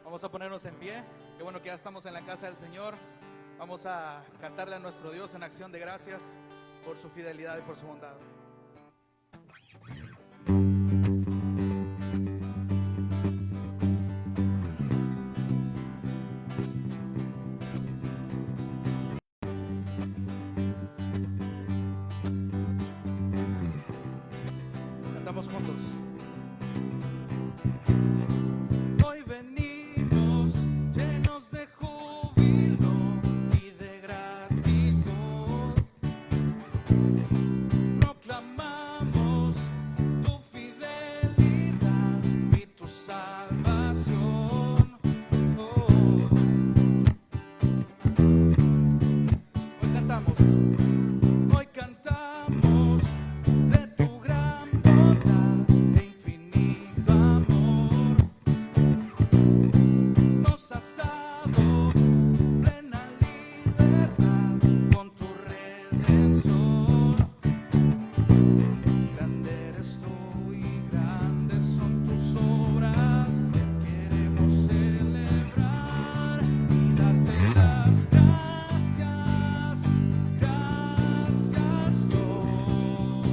Vamos a ponernos en pie. Qué bueno que ya estamos en la casa del Señor. Vamos a cantarle a nuestro Dios en acción de gracias por su fidelidad y por su bondad. Cantamos juntos. Hoy venimos llenos de júbilo y de gratitud. Proclamamos tu fidelidad y tu salvación. Hoy cantamos. Hoy cantamos de tu gran bondad e infinito amor. Nos has dado plena libertad con tu redención. Grande eres tú y grandes son tus obras. Queremos celebrar y darte las gracias. Gracias Dios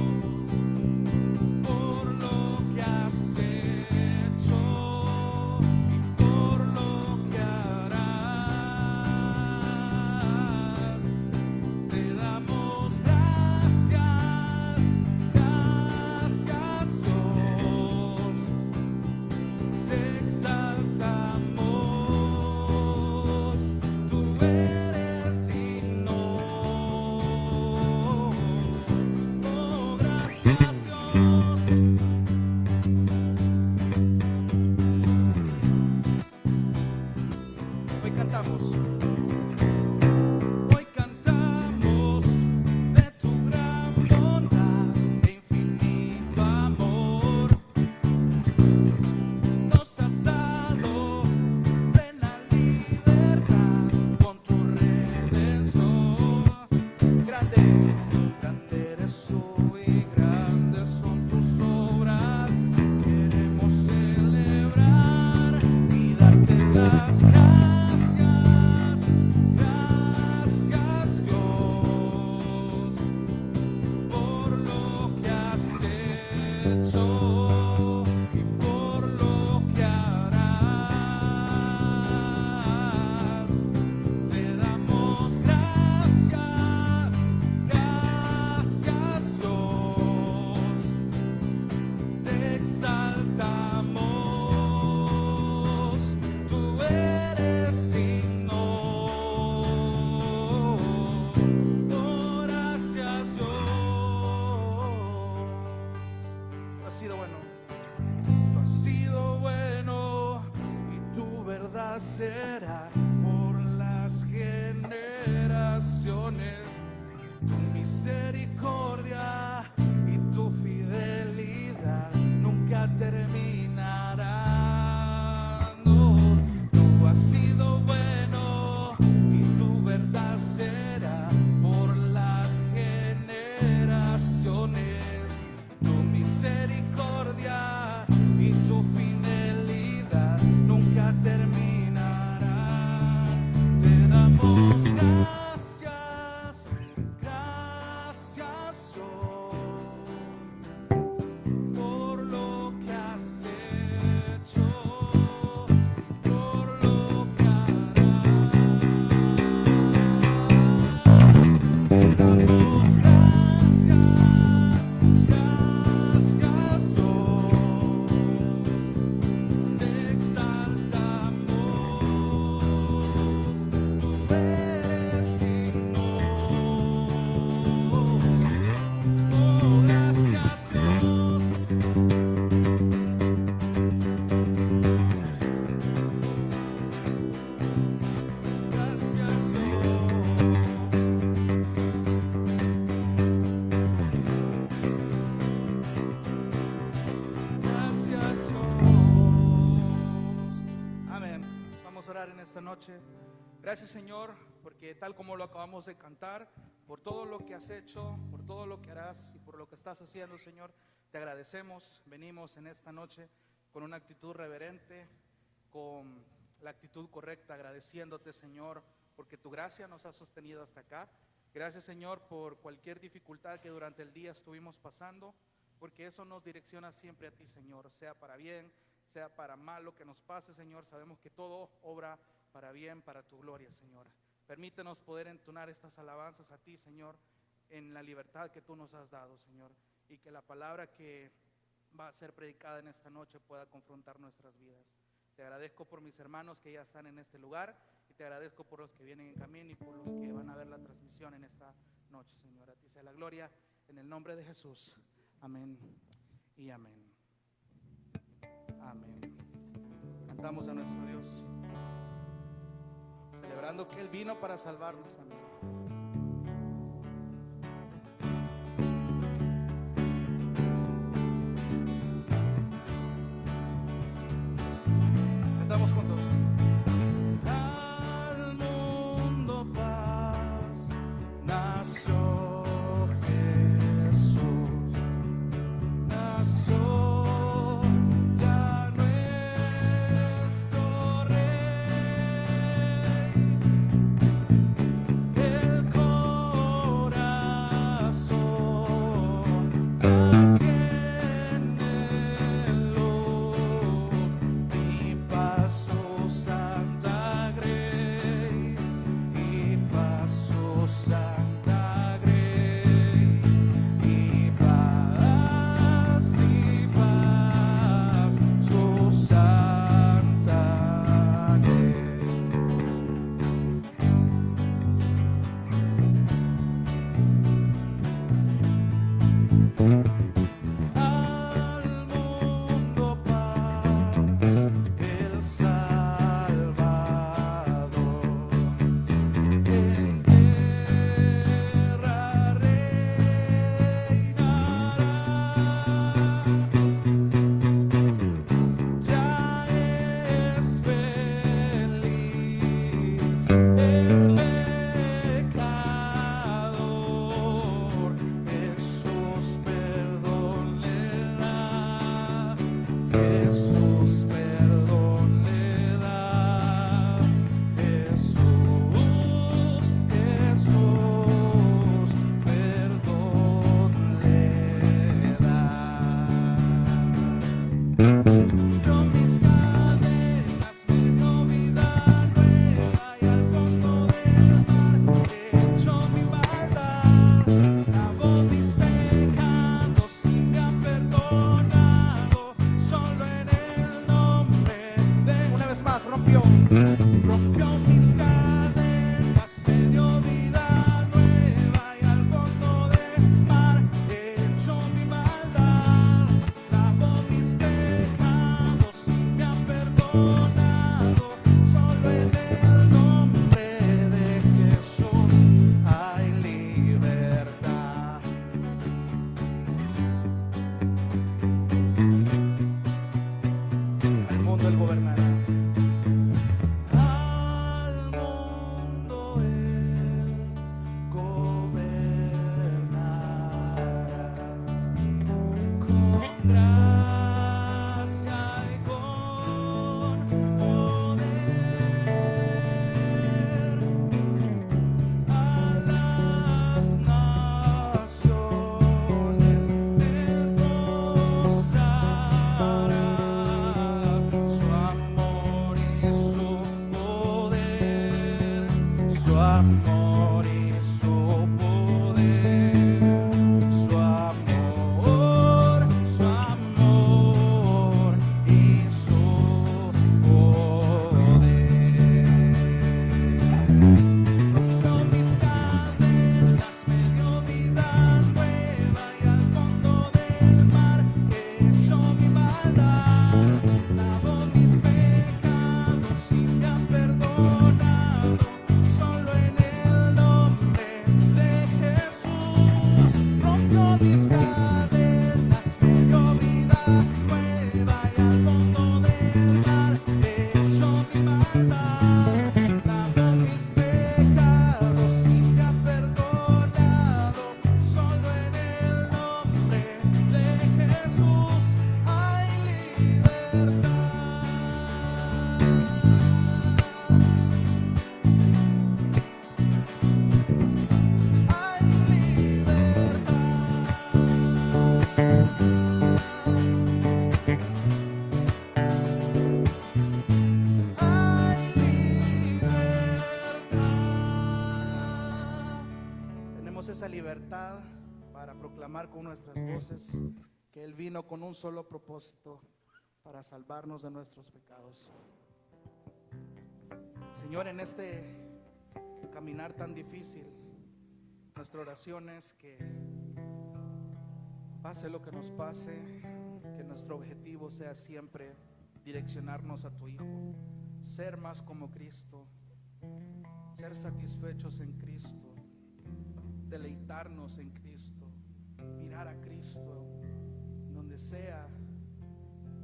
por lo que has hecho y por lo que harás. Te damos gracias, gracias Dios. Te exaltamos, tú eres digno. Oh, gracias Dios. Hoy cantamos. Hoy cantamos de tu gran bondad e infinito amor. Nos has dado plena libertad con tu redención. Grande, grande eres tú y grandes son tus obras. Queremos celebrar y darte las gracias. Gracias Dios por lo que has hecho y por lo que harás. Te damos gracias, gracias Dios. Te exaltamos, tú eres digno. Oh, gracias Dios. Tú has sido bueno, tú has sido bueno y tu verdad será por las generaciones. Tu misericordia y tu fidelidad nunca terminará. No, tú has sido bueno y tu verdad será por las generaciones. Tu misericordia y tu fidelidad nunca terminará. Te damos gracias, gracias Dios por lo que has hecho y por lo que harás. Te damos gracias, gracias Dios. Te exaltamos, tú eres digno. Oh, gracias Dios. Gracias Dios. Gracias Dios. Amén. Vamos a orar en esta noche. Gracias Señor, porque tal como lo acabamos de cantar, por todo lo que has hecho, por todo lo que harás y por lo que estás haciendo, Señor, te agradecemos. Venimos en esta noche con una actitud reverente, con la actitud correcta, agradeciéndote, Señor, porque tu gracia nos ha sostenido hasta acá. Gracias, Señor, por cualquier dificultad que durante el día estuvimos pasando, porque eso nos direcciona siempre a ti, Señor, sea para bien, sea para mal lo que nos pase, Señor. Sabemos que todo obra para bien, para tu gloria, Señor. Permítenos poder entonar estas alabanzas a ti, Señor, en la libertad que tú nos has dado, Señor, y que la palabra que va a ser predicada en esta noche pueda confrontar nuestras vidas. Te agradezco por mis hermanos que ya están en este lugar, y te agradezco por los que vienen en camino y por los que van a ver la transmisión en esta noche, Señor. A ti sea la gloria, en el nombre de Jesús. Amén y amén. Amén. Cantamos a nuestro Dios, celebrando que Él vino para salvarnos también. Cantamos juntos. Al mundo paz nació Jesús, nació ya nuestro Rey. El corazón ya tiene luz, y pasó Santa Grey, y pasó Santa Grey, y paz, su Santa Grey. Al mundo paz, el Salvador, en tierra reinará. Ya es feliz el pecador, Jesús perdón le da, Jesús perdón le da, Jesús, Jesús perdón le da. Rompió mis cadenas, me dio vida nueva, y al fondo del mar echó mi maldad. Lavó mis pecados y me ha perdonado, solo en el nombre de... Una vez más, rompió mis cadenas, me dio vida nueva, y al fondo del mar echó mi maldad. Lavó mis pecados y me ha perdonado, solo en el nombre de Jesús hay libertad. Al mundo Él gobernará. Al mundo Él gobernará, con gracia y con poder. A las naciones Él mostrará su amor y su poder, su amor y su poder, su amor y su poder. Rompió mis cadenas, me dio vida nueva, y al fondo del mar echó mi maldad. Lavó mis pecados y me ha perdonado, solo en el esa libertad para proclamar con nuestras voces que Él vino con un solo propósito, para salvarnos de nuestros pecados. Señor, en este caminar tan difícil, nuestra oración es que pase lo que nos pase, que nuestro objetivo sea siempre direccionarnos a tu Hijo, ser más como Cristo, ser satisfechos en Cristo, deleitarnos en Cristo, mirar a Cristo donde sea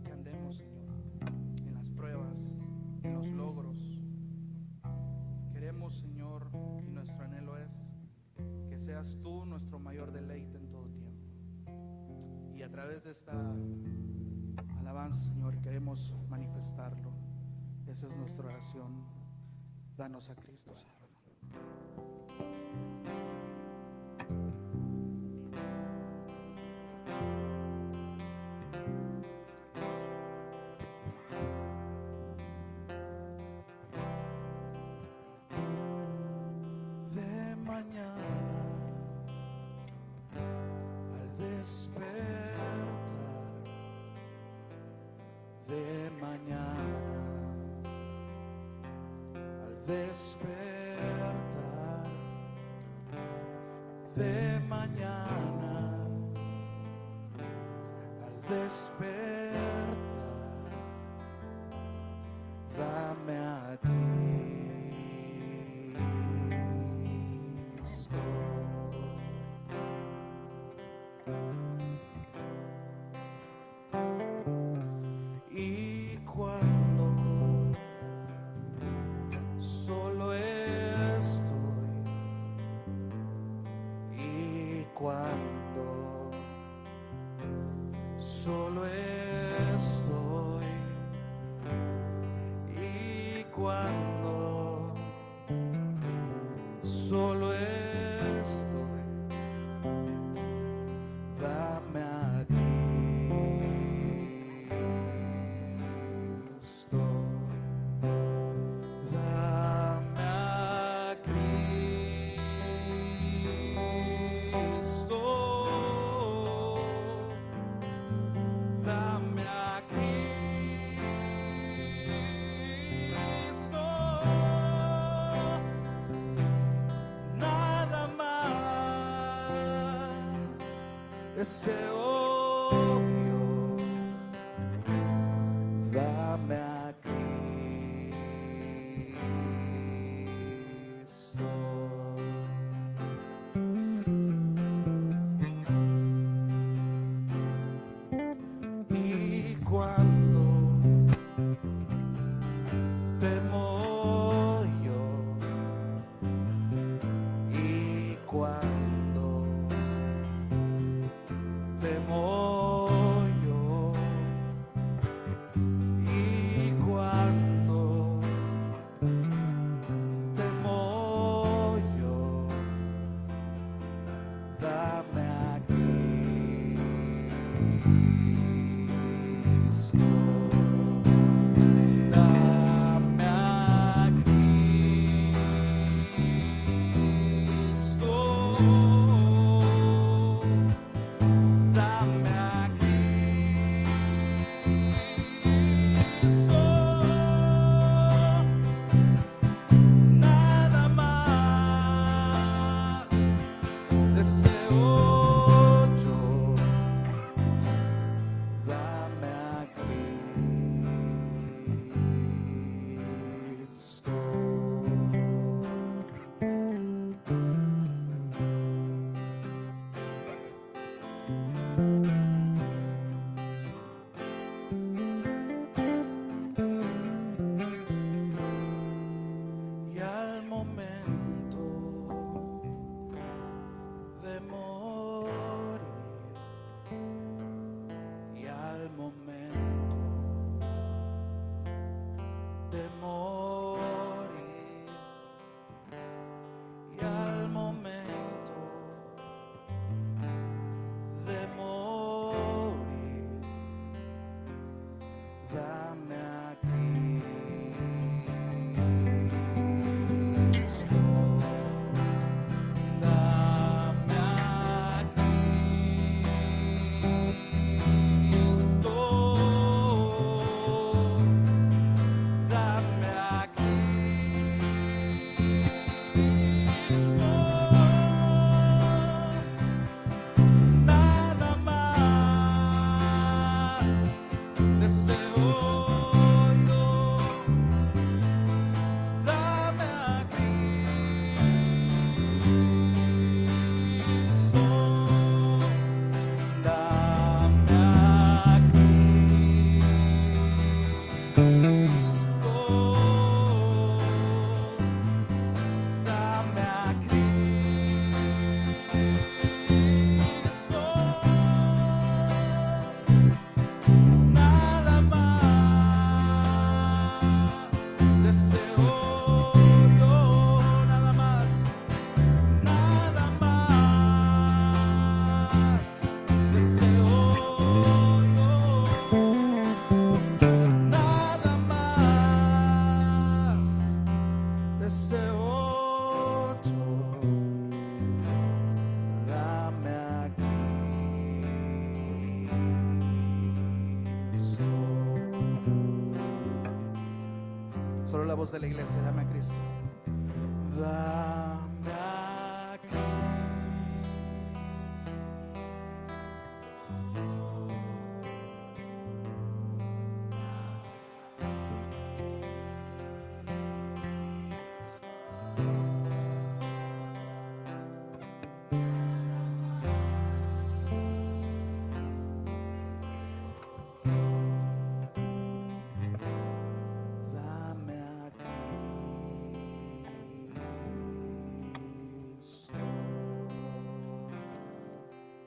que andemos, Señor, en las pruebas, en los logros. Queremos, Señor, y nuestro anhelo es que seas tú nuestro mayor deleite en todo tiempo. Y a través de esta alabanza, Señor, queremos manifestarlo. Esa es nuestra oración. Danos a Cristo, Señor. De mañana al despertar, de mañana al despertar, de mañana al despertar, dame a Cristo. Y cuando solo estoy, y cuando solo estoy, y cuando solo estoy, dame a Cristo, dame a Cristo, dame a Cristo, nada más ese odio, dame a Cristo. Y cuando temo yo, y cuando temo yo, y cuando temo yo, dame a Cristo, dame a deseo todo, dame aquí. Solo la voz de la iglesia, dame a Cristo. Dame aquí.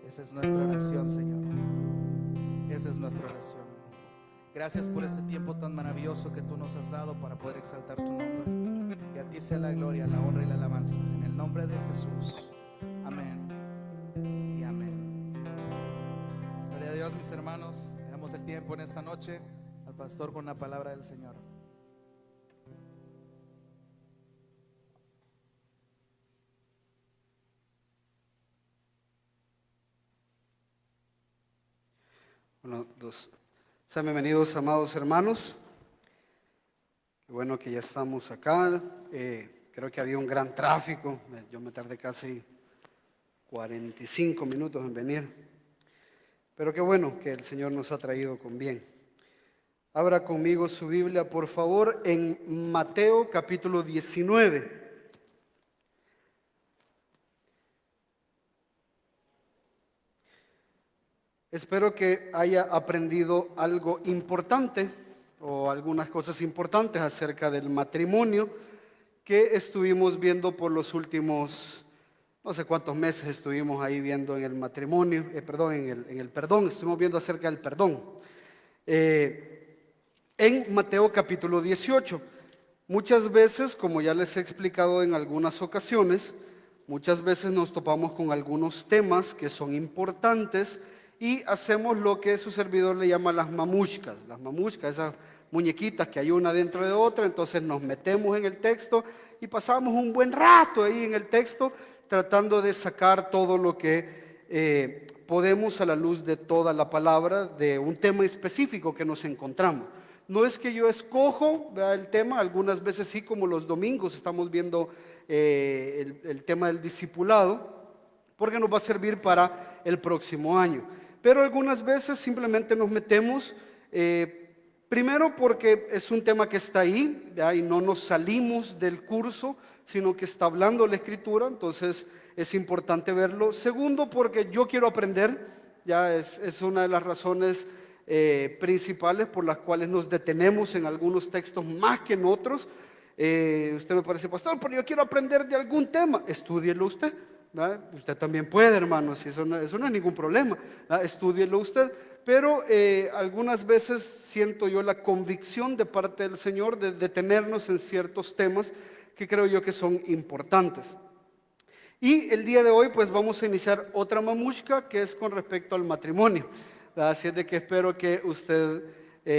Esa es nuestra oración, Señor. Esa es nuestra oración. Gracias por este tiempo tan maravilloso que tú nos has dado para poder exaltar tu nombre. Que a ti sea la gloria, la honra y la alabanza. En el nombre de Jesús. Amén y amén. Gloria a Dios, mis hermanos. Dejamos el tiempo en esta noche al pastor con la palabra del Señor. Bueno, sean bienvenidos, amados hermanos. Qué bueno que ya estamos acá. Creo que había un gran tráfico. Yo me tardé casi 45 minutos en venir. Pero qué bueno que el Señor nos ha traído con bien. Abra conmigo su Biblia, por favor, en Mateo capítulo 19. Espero que haya aprendido algo importante o algunas cosas importantes acerca del matrimonio que estuvimos viendo por los últimos, no sé cuántos meses estuvimos ahí viendo en el matrimonio, en el perdón, estuvimos viendo acerca del perdón. En Mateo capítulo 18, muchas veces, como ya les he explicado en algunas ocasiones, muchas veces nos topamos con algunos temas que son importantes y hacemos lo que su servidor le llama las mamushkas, esas muñequitas que hay una dentro de otra. Entonces nos metemos en el texto y pasamos un buen rato ahí en el texto tratando de sacar todo lo que podemos a la luz de toda la palabra de un tema específico que nos encontramos. No es que yo escojo, ¿verdad?, el tema, algunas veces sí, como los domingos estamos viendo el tema del discipulado, porque nos va a servir para el próximo año. Pero algunas veces simplemente nos metemos, primero porque es un tema que está ahí, ¿ya?, y no nos salimos del curso, sino que está hablando la Escritura, entonces es importante verlo. Segundo, porque yo quiero aprender, ya es una de las razones principales por las cuales nos detenemos en algunos textos más que en otros. Usted me parece, pastor, pero yo quiero aprender de algún tema. Estúdielo usted. ¿verdad? Usted también puede, hermanos, y eso no es ningún problema. Estúdielo usted. Pero algunas veces siento yo la convicción de parte del Señor de detenernos en ciertos temas que creo yo que son importantes. Y el día de hoy pues vamos a iniciar otra mamushka que es con respecto al matrimonio. Así es de que espero que usted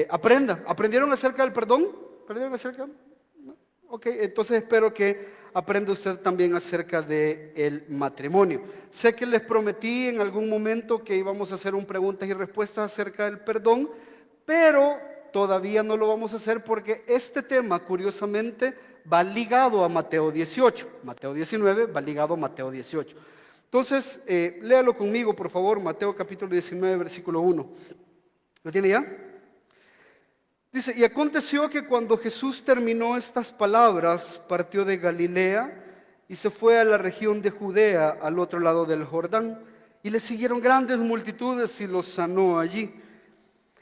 aprenda. ¿Aprendieron acerca del perdón? ¿Aprendieron acerca? ¿No? Ok, entonces espero que aprenda usted también acerca del matrimonio. Sé que les prometí en algún momento que íbamos a hacer un preguntas y respuestas acerca del perdón, pero todavía no lo vamos a hacer porque este tema, curiosamente, va ligado a Mateo 18. Mateo 19 va ligado a Mateo 18. Entonces, léalo conmigo, por favor, Mateo capítulo 19, versículo 1. ¿Lo tiene ya? Dice, y aconteció que cuando Jesús terminó estas palabras, partió de Galilea y se fue a la región de Judea, al otro lado del Jordán, y le siguieron grandes multitudes y los sanó allí.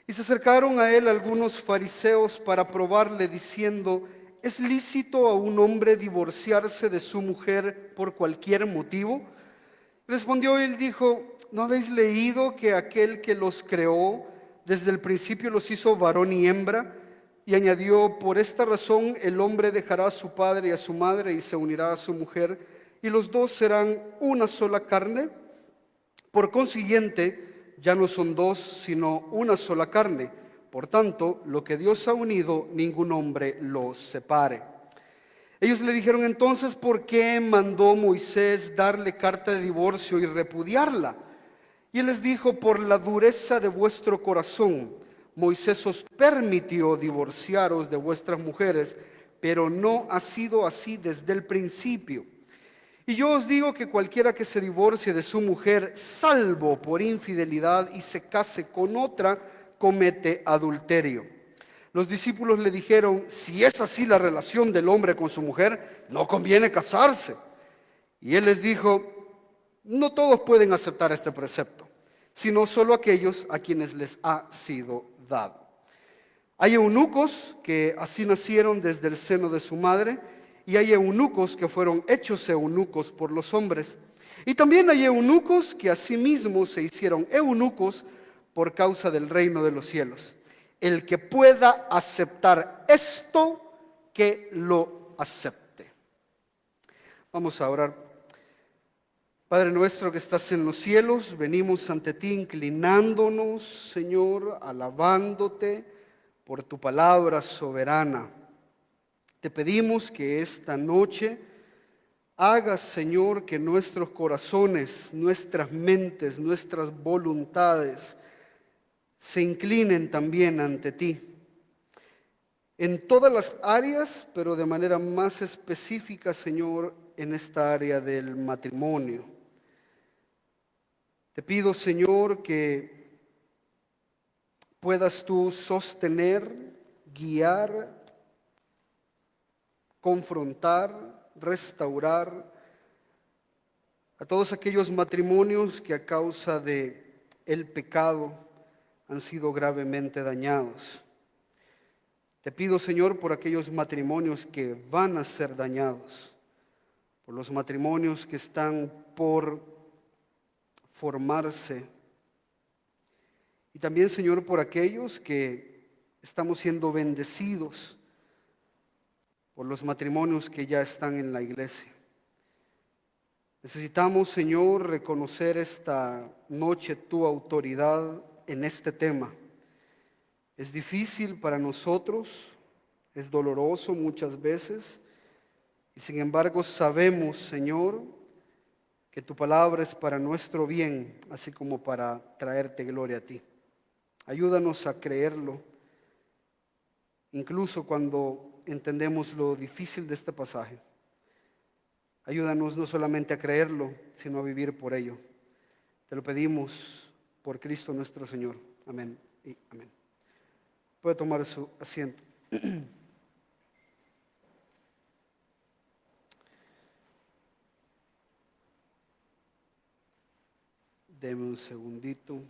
Y se acercaron a él algunos fariseos para probarle, diciendo, ¿es lícito a un hombre divorciarse de su mujer por cualquier motivo? Respondió él, dijo, ¿no habéis leído que aquel que los creó desde el principio los hizo varón y hembra? Y añadió, por esta razón el hombre dejará a su padre y a su madre y se unirá a su mujer, y los dos serán una sola carne. Por consiguiente, ya no son dos, sino una sola carne. Por tanto, lo que Dios ha unido, ningún hombre lo separe. Ellos le dijeron entonces: ¿por qué mandó Moisés darle carta de divorcio y repudiarla? Y él les dijo: por la dureza de vuestro corazón, Moisés os permitió divorciaros de vuestras mujeres, pero no ha sido así desde el principio. Y yo os digo que cualquiera que se divorcie de su mujer, salvo por infidelidad, y se case con otra, comete adulterio. Los discípulos le dijeron: si es así la relación del hombre con su mujer, no conviene casarse. Y él les dijo: no todos pueden aceptar este precepto, sino solo aquellos a quienes les ha sido dado. Hay eunucos que así nacieron desde el seno de su madre, y hay eunucos que fueron hechos eunucos por los hombres. Y también hay eunucos que asimismo se hicieron eunucos por causa del reino de los cielos. El que pueda aceptar esto, que lo acepte. Vamos a orar. Padre nuestro que estás en los cielos, venimos ante ti inclinándonos, Señor, alabándote por tu palabra soberana. Te pedimos que esta noche hagas, Señor, que nuestros corazones, nuestras mentes, nuestras voluntades se inclinen también ante ti. En todas las áreas, pero de manera más específica, Señor, en esta área del matrimonio. Te pido, Señor, que puedas tú sostener, guiar, confrontar, restaurar a todos aquellos matrimonios que a causa de el pecado han sido gravemente dañados. Te pido, Señor, por aquellos matrimonios que van a ser dañados, por los matrimonios que están por formarse, y también, Señor, por aquellos que estamos siendo bendecidos, por los matrimonios que ya están en la iglesia. Necesitamos, Señor, reconocer esta noche tu autoridad en este tema. Es difícil para nosotros, es doloroso muchas veces, y sin embargo sabemos, Señor, que tu palabra es para nuestro bien, así como para traerte gloria a ti. Ayúdanos a creerlo, incluso cuando entendemos lo difícil de este pasaje. Ayúdanos no solamente a creerlo, sino a vivir por ello. Te lo pedimos por Cristo nuestro Señor. Amén y amén. Puede tomar su asiento. Deme un segundito.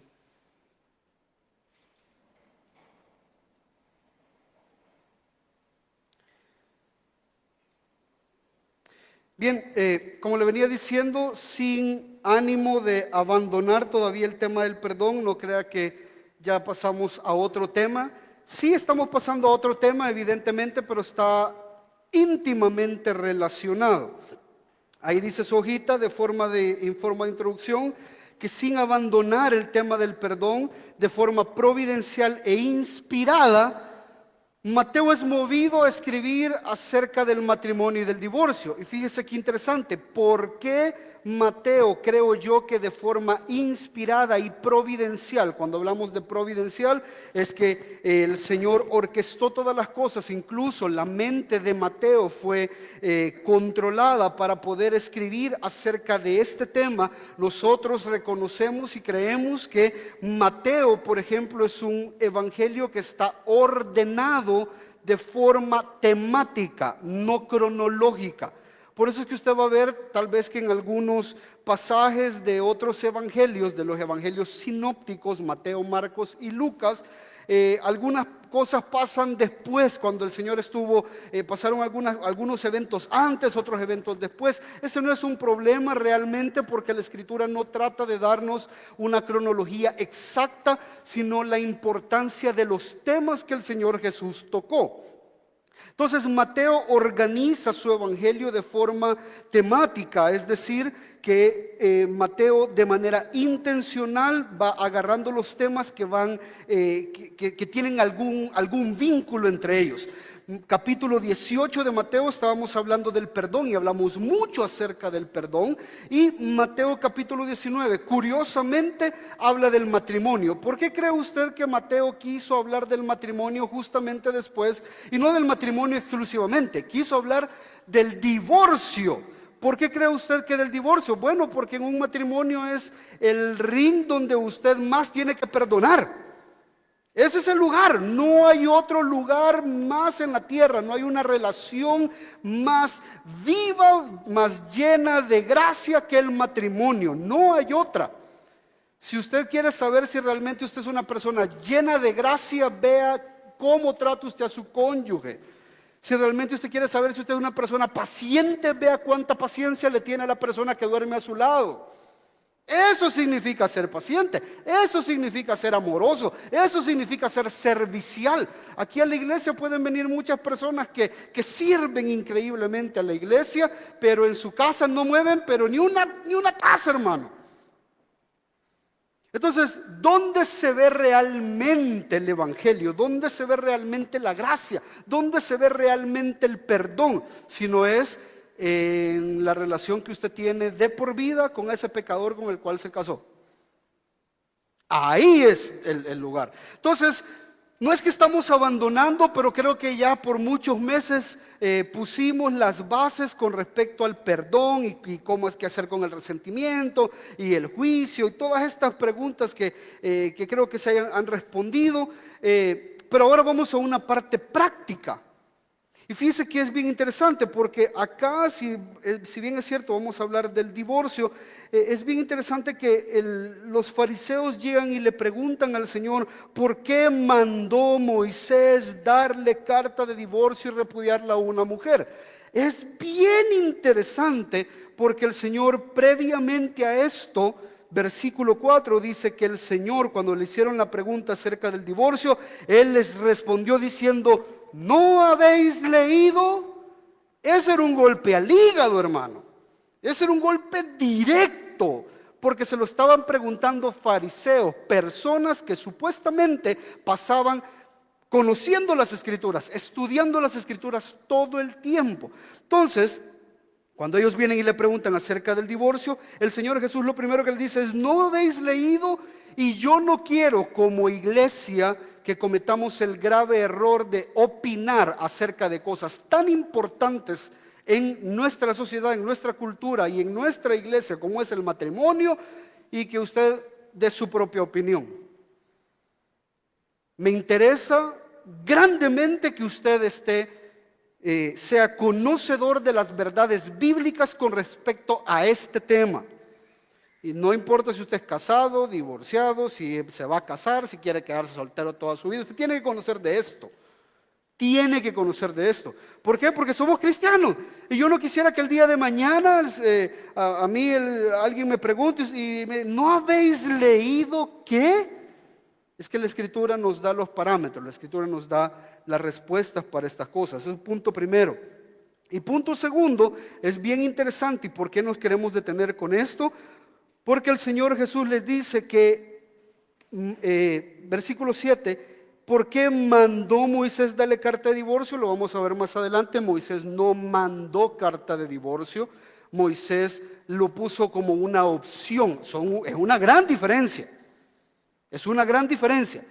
Bien, como le venía diciendo, sin ánimo de abandonar todavía el tema del perdón, no crea que ya pasamos a otro tema. Sí estamos pasando a otro tema, evidentemente, pero está íntimamente relacionado. Ahí dice su hojita en forma de introducción que sin abandonar el tema del perdón de forma providencial e inspirada, Mateo es movido a escribir acerca del matrimonio y del divorcio. Y fíjese qué interesante, ¿por qué Mateo, creo yo, que de forma inspirada y providencial? Cuando hablamos de providencial, es que el Señor orquestó todas las cosas, incluso la mente de Mateo fue controlada para poder escribir acerca de este tema. Nosotros reconocemos y creemos que Mateo, por ejemplo, es un evangelio que está ordenado de forma temática, no cronológica. Por eso es que usted va a ver tal vez que en algunos pasajes de otros evangelios, de los evangelios sinópticos, Mateo, Marcos y Lucas, algunas cosas pasan después, cuando el Señor estuvo, pasaron algunos eventos antes, otros eventos después. Ese no es un problema realmente, porque la Escritura no trata de darnos una cronología exacta, sino la importancia de los temas que el Señor Jesús tocó. Entonces Mateo organiza su evangelio de forma temática, es decir, que Mateo de manera intencional va agarrando los temas que tienen algún vínculo entre ellos. capítulo 18 de Mateo estábamos hablando del perdón y hablamos mucho acerca del perdón. Y Mateo capítulo 19, curiosamente, habla del matrimonio. ¿Por qué cree usted que Mateo quiso hablar del matrimonio justamente después? Y no del matrimonio exclusivamente, quiso hablar del divorcio. ¿Por qué cree usted que del divorcio? Bueno, porque en un matrimonio es el ring donde usted más tiene que perdonar. Ese es el lugar, no hay otro lugar más en la tierra, no hay una relación más viva, más llena de gracia que el matrimonio, no hay otra. Si usted quiere saber si realmente usted es una persona llena de gracia, vea cómo trata usted a su cónyuge. Si realmente usted quiere saber si usted es una persona paciente, vea cuánta paciencia le tiene a la persona que duerme a su lado. Eso significa ser paciente, eso significa ser amoroso, eso significa ser servicial. Aquí a la iglesia pueden venir muchas personas que sirven increíblemente a la iglesia, pero en su casa no mueven pero ni una taza, hermano. Entonces, ¿dónde se ve realmente el evangelio? ¿Dónde se ve realmente la gracia? ¿Dónde se ve realmente el perdón? Si no es en la relación que usted tiene de por vida con ese pecador con el cual se casó. Ahí es el lugar. Entonces, no es que estamos abandonando, pero creo que ya por muchos meses pusimos las bases con respecto al perdón y cómo es que hacer con el resentimiento y el juicio y todas estas preguntas que creo que se han respondido. Pero ahora vamos a una parte práctica. Y fíjese que es bien interesante porque acá, si bien es cierto, vamos a hablar del divorcio, es bien interesante que los fariseos llegan y le preguntan al Señor, ¿por qué mandó Moisés darle carta de divorcio y repudiarla a una mujer? Es bien interesante porque el Señor previamente a esto, versículo 4, dice que el Señor, cuando le hicieron la pregunta acerca del divorcio, Él les respondió diciendo, ¿no habéis leído? Ese era un golpe al hígado, hermano. Ese era un golpe directo, porque se lo estaban preguntando fariseos, personas que supuestamente pasaban conociendo las Escrituras, estudiando las Escrituras todo el tiempo. Entonces, cuando ellos vienen y le preguntan acerca del divorcio, el Señor Jesús lo primero que les dice es, ¿no habéis leído? Y yo no quiero como iglesia que cometamos el grave error de opinar acerca de cosas tan importantes en nuestra sociedad, en nuestra cultura y en nuestra iglesia como es el matrimonio, y que usted dé su propia opinión. Me interesa grandemente que usted sea conocedor de las verdades bíblicas con respecto a este tema. Y no importa si usted es casado, divorciado, si se va a casar, si quiere quedarse soltero toda su vida, usted tiene que conocer de esto. Tiene que conocer de esto. ¿Por qué? Porque somos cristianos. Y yo no quisiera que el día de mañana a mí alguien me pregunte ¿no habéis leído qué? Es que la Escritura nos da los parámetros, la Escritura nos da las respuestas para estas cosas. Ese es el punto primero. Y punto segundo, es bien interesante. ¿Y por qué nos queremos detener con esto? Porque el Señor Jesús les dice que, versículo 7, ¿por qué mandó Moisés darle carta de divorcio? Lo vamos a ver más adelante. Moisés no mandó carta de divorcio. Moisés lo puso como una opción. Es una gran diferencia. Es una gran diferencia.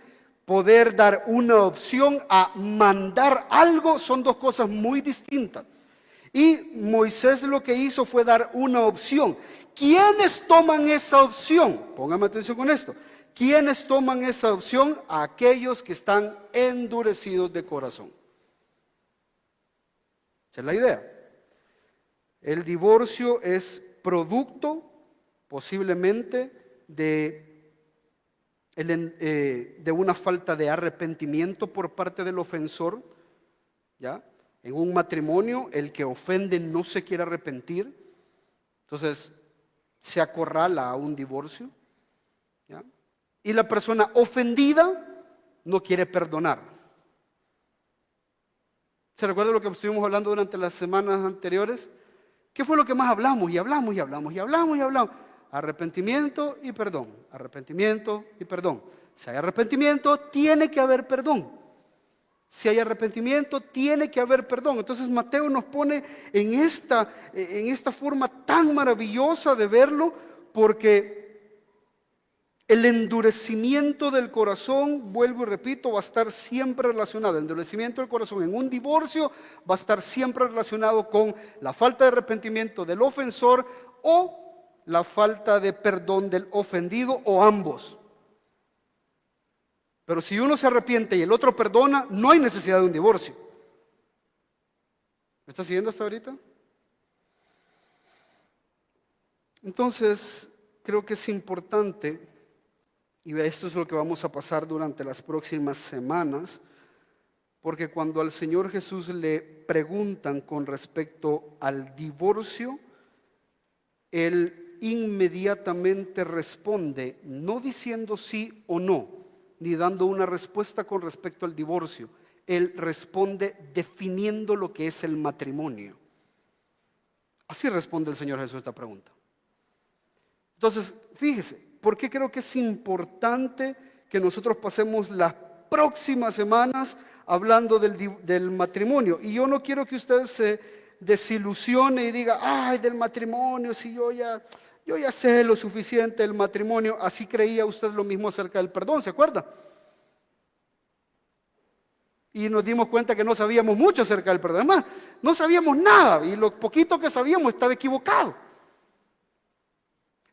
Poder dar una opción a mandar algo son dos cosas muy distintas. Y Moisés lo que hizo fue dar una opción. ¿Quiénes toman esa opción? Póngame atención con esto. ¿Quiénes toman esa opción? Aquellos que están endurecidos de corazón. Esa es la idea. El divorcio es producto, posiblemente, de una falta de arrepentimiento por parte del ofensor. ¿Ya? En un matrimonio, el que ofende no se quiere arrepentir. Entonces, se acorrala a un divorcio, ¿ya? Y la persona ofendida no quiere perdonar. ¿Se recuerda lo que estuvimos hablando durante las semanas anteriores? ¿Qué fue lo que más hablamos? Y hablamos, y hablamos, y hablamos, y hablamos. Arrepentimiento y perdón, arrepentimiento y perdón. Si hay arrepentimiento, tiene que haber perdón. Si hay arrepentimiento, tiene que haber perdón. Entonces Mateo nos pone en esta forma tan maravillosa de verlo, porque el endurecimiento del corazón, vuelvo y repito, va a estar siempre relacionado. El endurecimiento del corazón en un divorcio va a estar siempre relacionado con la falta de arrepentimiento del ofensor o la falta de perdón del ofendido, o ambos. Pero si uno se arrepiente y el otro perdona, no hay necesidad de un divorcio. ¿Me está siguiendo hasta ahorita? Entonces, creo que es importante, y esto es lo que vamos a pasar durante las próximas semanas, porque cuando al Señor Jesús le preguntan con respecto al divorcio, Él inmediatamente responde, no diciendo sí o no, ni dando una respuesta con respecto al divorcio. Él responde definiendo lo que es el matrimonio. Así responde el Señor Jesús a esta pregunta. Entonces, fíjese, ¿por qué creo que es importante que nosotros pasemos las próximas semanas hablando del matrimonio? Y yo no quiero que usted se desilusione y diga, ay, del matrimonio, si yo ya sé lo suficiente del matrimonio. Así creía usted lo mismo acerca del perdón, ¿se acuerda? Y nos dimos cuenta que no sabíamos mucho acerca del perdón. Además, no sabíamos nada, y lo poquito que sabíamos estaba equivocado.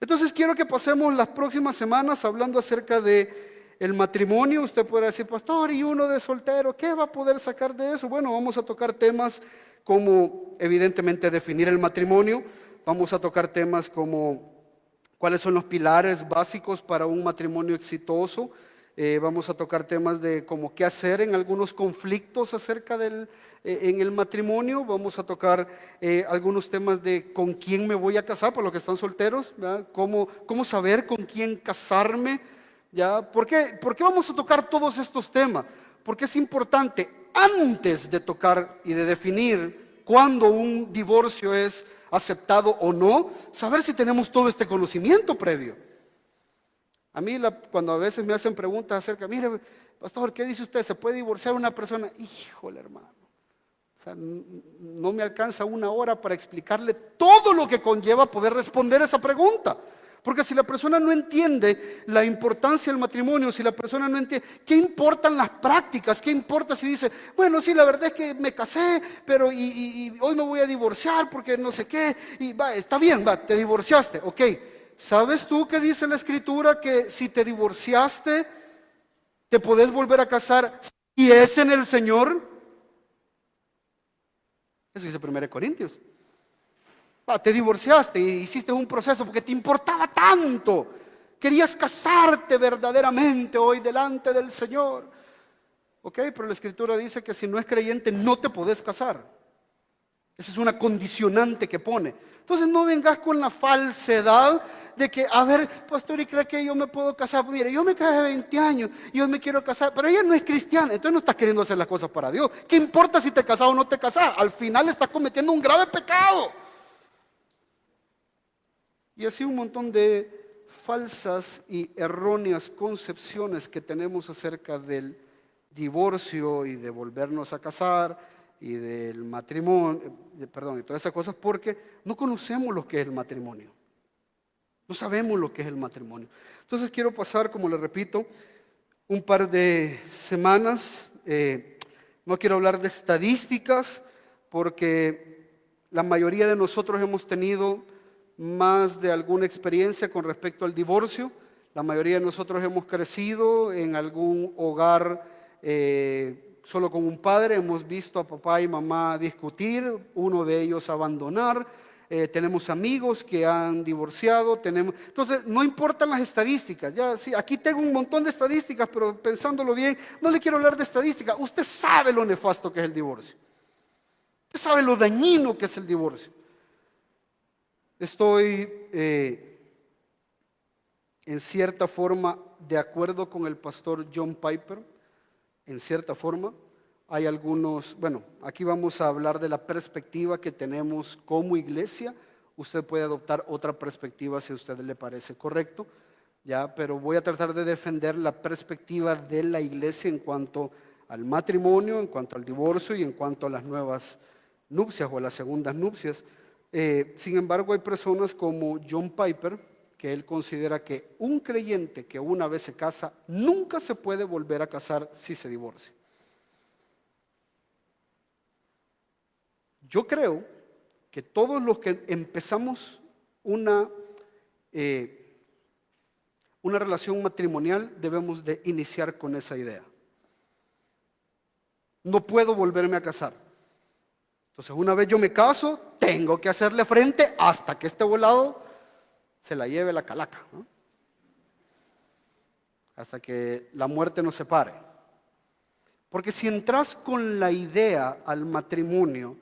Entonces quiero que pasemos las próximas semanas hablando acerca de el matrimonio. Usted podrá decir, pastor, ¿y uno de soltero? ¿Qué va a poder sacar de eso? Bueno, vamos a tocar temas como, evidentemente, definir el matrimonio. Vamos a tocar temas como cuáles son los pilares básicos para un matrimonio exitoso. Vamos a tocar temas de cómo qué hacer en algunos conflictos acerca en el matrimonio. Vamos a tocar algunos temas de con quién me voy a casar, por los que están solteros, ¿verdad? Cómo saber con quién casarme, ¿ya? ¿Por qué vamos a tocar todos estos temas? Porque es importante, antes de tocar y de definir cuándo un divorcio es aceptado o no, saber si tenemos todo este conocimiento previo. A mí cuando a veces me hacen preguntas acerca, mire, pastor, ¿qué dice usted? ¿Se puede divorciar una persona? Híjole, hermano. O sea, no me alcanza una hora para explicarle todo lo que conlleva poder responder esa pregunta. Porque si la persona no entiende la importancia del matrimonio, si la persona no entiende, ¿qué importan las prácticas? ¿Qué importa si dice, bueno, sí, la verdad es que me casé, pero y hoy me voy a divorciar porque no sé qué, y va, está bien, va, te divorciaste, ok. ¿Sabes tú qué dice la Escritura? Que si te divorciaste, te podés volver a casar si es en el Señor. Eso dice 1 Corintios. Te divorciaste y hiciste un proceso porque te importaba tanto. Querías casarte verdaderamente hoy delante del Señor. Ok, pero la Escritura dice que si no es creyente no te podés casar. Esa es una condicionante que pone. Entonces no vengas con la falsedad de que, a ver, pastor, ¿y cree que yo me puedo casar? Pues mire, yo me casé de 20 años y yo me quiero casar, pero ella no es cristiana, entonces no estás queriendo hacer las cosas para Dios. ¿Qué importa si te casas o no te casas? Al final estás cometiendo un grave pecado. Y así un montón de falsas y erróneas concepciones que tenemos acerca del divorcio y de volvernos a casar y del matrimonio, y todas esas cosas, porque no conocemos lo que es el matrimonio. No sabemos lo que es el matrimonio. Entonces quiero pasar, como le repito, un par de semanas. No quiero hablar de estadísticas, porque la mayoría de nosotros hemos tenido más de alguna experiencia con respecto al divorcio. La mayoría de nosotros hemos crecido en algún hogar solo con un padre. Hemos visto a papá y mamá discutir, uno de ellos abandonar. Tenemos amigos que han divorciado. Entonces, no importan las estadísticas. Ya, sí, aquí tengo un montón de estadísticas, pero pensándolo bien, no le quiero hablar de estadísticas. Usted sabe lo nefasto que es el divorcio. Usted sabe lo dañino que es el divorcio. Estoy en cierta forma de acuerdo con el pastor John Piper, en cierta forma. Hay algunos, bueno, aquí vamos a hablar de la perspectiva que tenemos como iglesia. Usted puede adoptar otra perspectiva si a usted le parece correcto, ya, pero voy a tratar de defender la perspectiva de la iglesia en cuanto al matrimonio, en cuanto al divorcio y en cuanto a las nuevas nupcias o a las segundas nupcias. Sin embargo, hay personas como John Piper, que él considera que un creyente que una vez se casa, nunca se puede volver a casar si se divorcia. Yo creo que todos los que empezamos una relación matrimonial debemos de iniciar con esa idea. No puedo volverme a casar. Entonces, una vez yo me caso, tengo que hacerle frente hasta que este volado se la lleve la calaca, ¿no? Hasta que la muerte nos separe. Porque si entras con la idea al matrimonio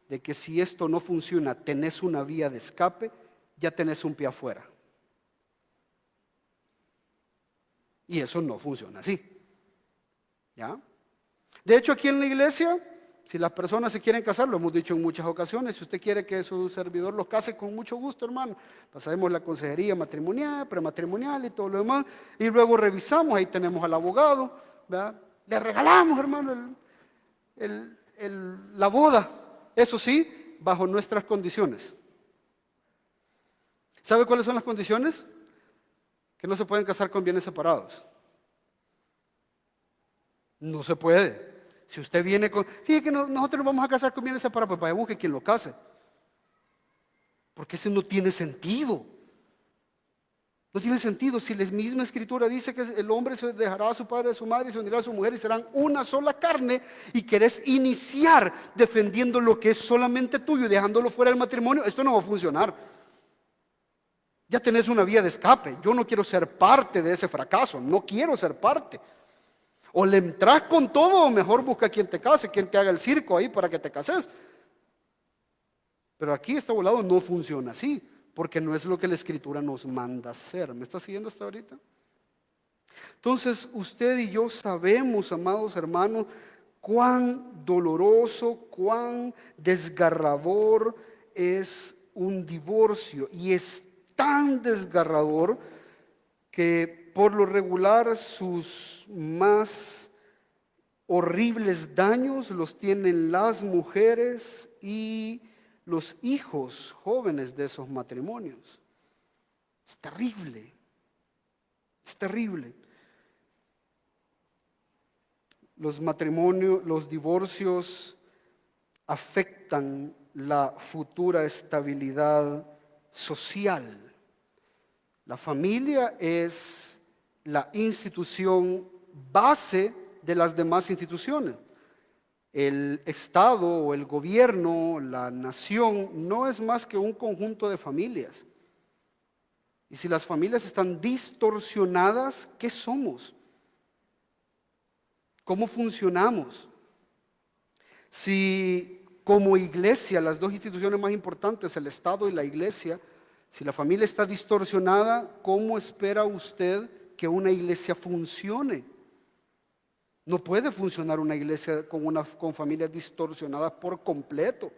de que si esto no funciona, tenés una vía de escape, ya tenés un pie afuera. Y eso no funciona así. ¿Ya? De hecho, aquí en la iglesia, si las personas se quieren casar, lo hemos dicho en muchas ocasiones, si usted quiere que su servidor los case, con mucho gusto, hermano. Pasaremos la consejería matrimonial, prematrimonial y todo lo demás. Y luego revisamos, ahí tenemos al abogado, ¿verdad? Le regalamos, hermano, la boda. Eso sí, bajo nuestras condiciones. ¿Sabe cuáles son las condiciones? Que no se pueden casar con bienes separados. No se puede. Si usted viene con, fíjate que nosotros nos vamos a casar con bienes separados, pues vaya, busque quien lo case. Porque ese no tiene sentido. No tiene sentido. Si la misma escritura dice que el hombre se dejará a su padre y a su madre y se unirá a su mujer y serán una sola carne, y querés iniciar defendiendo lo que es solamente tuyo y dejándolo fuera del matrimonio, esto no va a funcionar. Ya tenés una vía de escape. Yo no quiero ser parte de ese fracaso. No quiero ser parte. O le entras con todo, o mejor busca quien te case, quien te haga el circo ahí para que te cases. Pero aquí este volado no funciona así, porque no es lo que la escritura nos manda hacer. ¿Me está siguiendo hasta ahorita? Entonces, usted y yo sabemos, amados hermanos, cuán doloroso, cuán desgarrador es un divorcio. Y es tan desgarrador que por lo regular sus más horribles daños los tienen las mujeres y los hijos jóvenes de esos matrimonios. Es terrible, es terrible. Los matrimonios, los divorcios afectan la futura estabilidad social. La familia es la institución base de las demás instituciones. El Estado o el gobierno, la nación, no es más que un conjunto de familias. Y si las familias están distorsionadas, ¿qué somos? ¿Cómo funcionamos? Si como iglesia, las dos instituciones más importantes, el Estado y la iglesia, si la familia está distorsionada, ¿cómo espera usted que una iglesia funcione? No puede funcionar una iglesia con familias distorsionadas por completo.